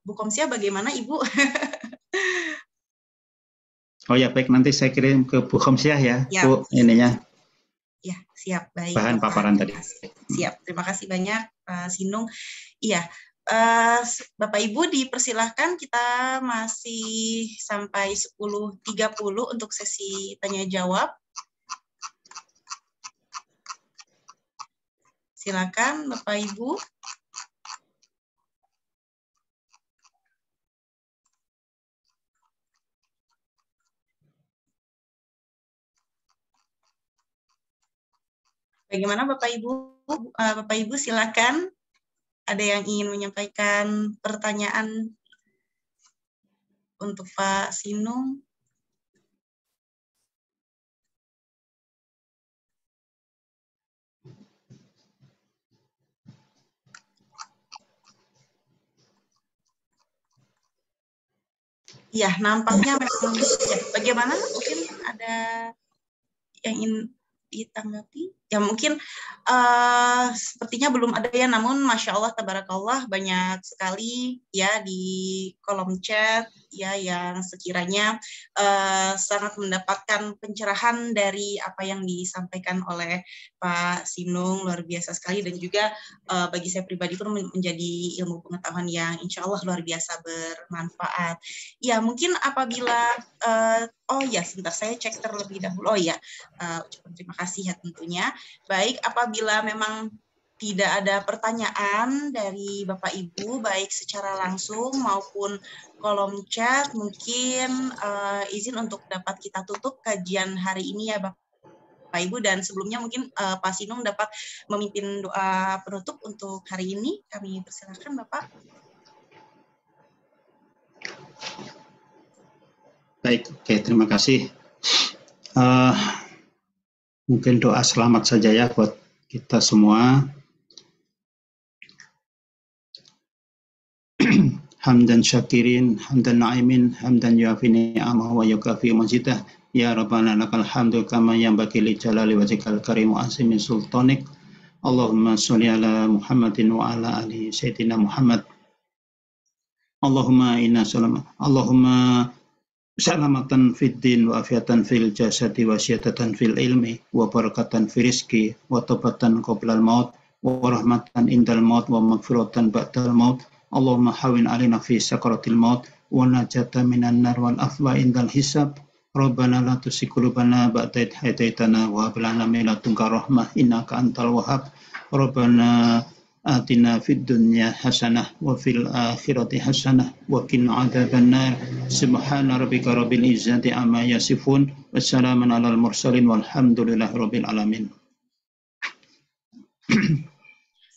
Bu Khomsia, bagaimana Ibu? Oh ya, baik, nanti saya kirim ke Bu Khomsia ya, Bu, ininya. Ya, siap, baik. Bahan paparan tadi. Siap, terima kasih banyak Pak Sinung. Iya, Bapak Ibu dipersilahkan, kita masih sampai 10.30 untuk sesi tanya jawab. Silakan Bapak Ibu. Bagaimana Bapak Ibu silakan. Ada yang ingin menyampaikan pertanyaan untuk Pak Sinung? Ya, nampaknya memang ya. Bagaimana? Mungkin ada yang ingin ditanggapi? Ya mungkin sepertinya belum ada ya, namun Masya Allah, Tabarakallah, banyak sekali ya di kolom chat ya yang sekiranya sangat mendapatkan pencerahan dari apa yang disampaikan oleh Pak Sinung, luar biasa sekali, dan juga bagi saya pribadi pun menjadi ilmu pengetahuan yang insya Allah luar biasa bermanfaat. Ya mungkin apabila oh ya, sebentar saya cek terlebih dahulu. Oh ya, terima kasih ya tentunya. Baik, apabila memang tidak ada pertanyaan dari Bapak Ibu, baik secara langsung maupun kolom chat, mungkin izin untuk dapat kita tutup kajian hari ini ya Bapak Ibu, dan sebelumnya mungkin Pak Sinung dapat memimpin doa penutup untuk hari ini. Kami persilakan Bapak. Baik, oke, terima kasih. Mungkin doa selamat saja ya buat kita semua. Hamdan syakirin, hamdan na'imin, hamdan yuafi ni'amah wa yukafi majidah. Ya Rabbana lakal hamdu kama yanbaghi li jalali wajhikal karim wa azimi sultanik. Allahumma sholli ala Muhammadin wa ala ali sayyidina Muhammad. Allahumma inna salamatan fid din wa afiatan fil jasadi wa syadatan fil ilmi wa barakatan fil rizki wa tobatan qoblal maut wa rahmatan indal maut wa maghfiratan ba'dal maut. Allahumma hawin alina fi sakaratil maut wa najata minan nar wal afwa indal hisab. Rabbana la tuzigh qulubana ba'da idh hadaitana wa hab lana min ladunka rahmah innaka antal wahhab. Rabbana atina fid dunya hasanah wa fil akhirati hasanah wa qina adzabannar. Subhana rabbika rabbil izzati amma yasifun wassalamun alal mursalin walhamdulillahi rabbil alamin.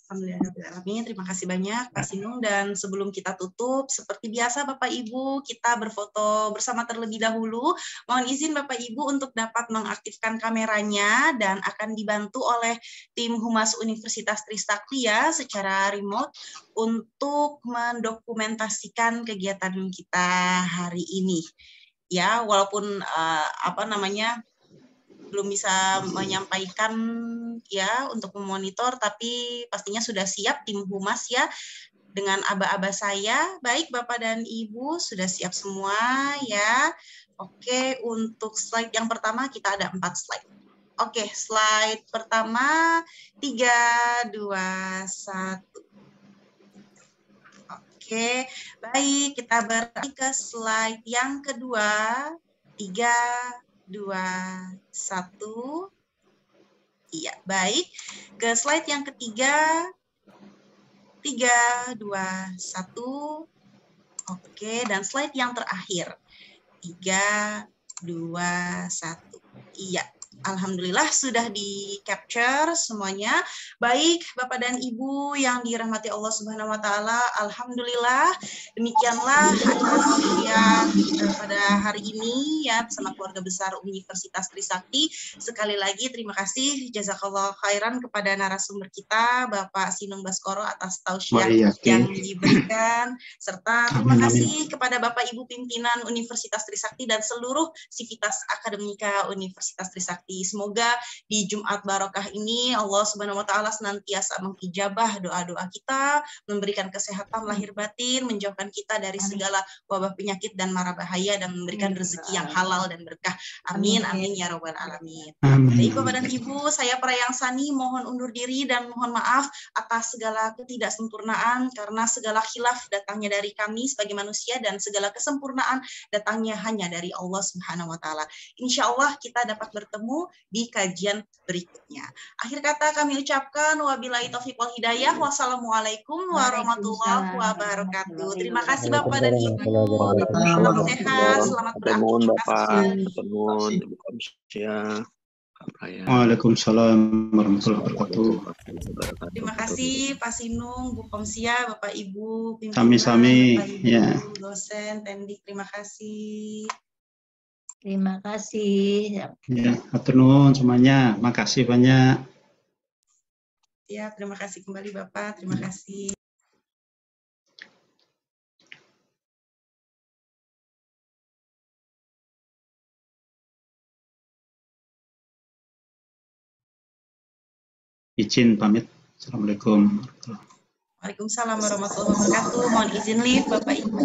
Alhamdulillah. Terima kasih banyak Pak Sinung. Dan sebelum kita tutup, seperti biasa Bapak Ibu, kita berfoto bersama terlebih dahulu. Mohon izin Bapak Ibu untuk dapat mengaktifkan kameranya dan akan dibantu oleh tim Humas Universitas Trisakti ya secara remote untuk mendokumentasikan kegiatan kita hari ini. Ya, walaupun belum bisa menyampaikan ya untuk memonitor, tapi pastinya sudah siap tim Humas ya dengan aba-aba saya. Baik Bapak dan Ibu sudah siap semua ya. Oke, untuk slide yang pertama kita ada 4 slide. Oke, slide pertama 3, 2, 1. Oke, baik, kita beralih ke slide yang kedua. 3, 2, 1. Iya, baik. Ke slide yang ketiga. 3, 2, 1. Oke, dan slide yang terakhir. 3, 2, 1. Iya. Alhamdulillah sudah di-capture semuanya. Baik, Bapak dan Ibu yang dirahmati Allah Subhanahu wa taala, alhamdulillah demikianlah acara tausiah pada hari ini ya bersama keluarga besar Universitas Trisakti. Sekali lagi terima kasih jazakallah khairan kepada narasumber kita Bapak Sinung Baskoro atas tausiah yang diberikan, serta terima kasih kepada Bapak Ibu pimpinan Universitas Trisakti dan seluruh sivitas akademika Universitas Trisakti. Semoga di Jumat Barokah ini Allah Subhanahu wa taala senantiasa mengijabah doa-doa kita, memberikan kesehatan lahir batin, menjauhkan kita dari segala wabah penyakit dan mara bahaya dan memberikan rezeki yang halal dan berkah. Amin amin ya rabbal alamin. Baik Bapak dan Ibu, saya Prayang Sani mohon undur diri dan mohon maaf atas segala ketidaksempurnaan karena segala khilaf datangnya dari kami sebagai manusia dan segala kesempurnaan datangnya hanya dari Allah Subhanahu wa taala. Insya Allah kita dapat bertemu di kajian berikutnya. Akhir kata kami ucapkan wabillahi taufiq wal hidayah. Wassalamualaikum warahmatullahi wabarakatuh. Terima kasih Bapak dan Ibu. Salam sehat, selamat beraktivitas. Waalaikumsalam warahmatullahi wabarakatuh. Terima kasih Pak Sinung, Bu Komsia, Bapak Ibu pimpinan, Sami-sami ya. Dosen, Tendik, terima kasih. Terima kasih. Ya, hatur nuhun semuanya. Makasih banyak. Ya, terima kasih kembali Bapak. Terima kasih. Izin pamit. Assalamualaikum. Waalaikumsalam warahmatullahi wabarakatuh. Mohon izin live Bapak Ibu.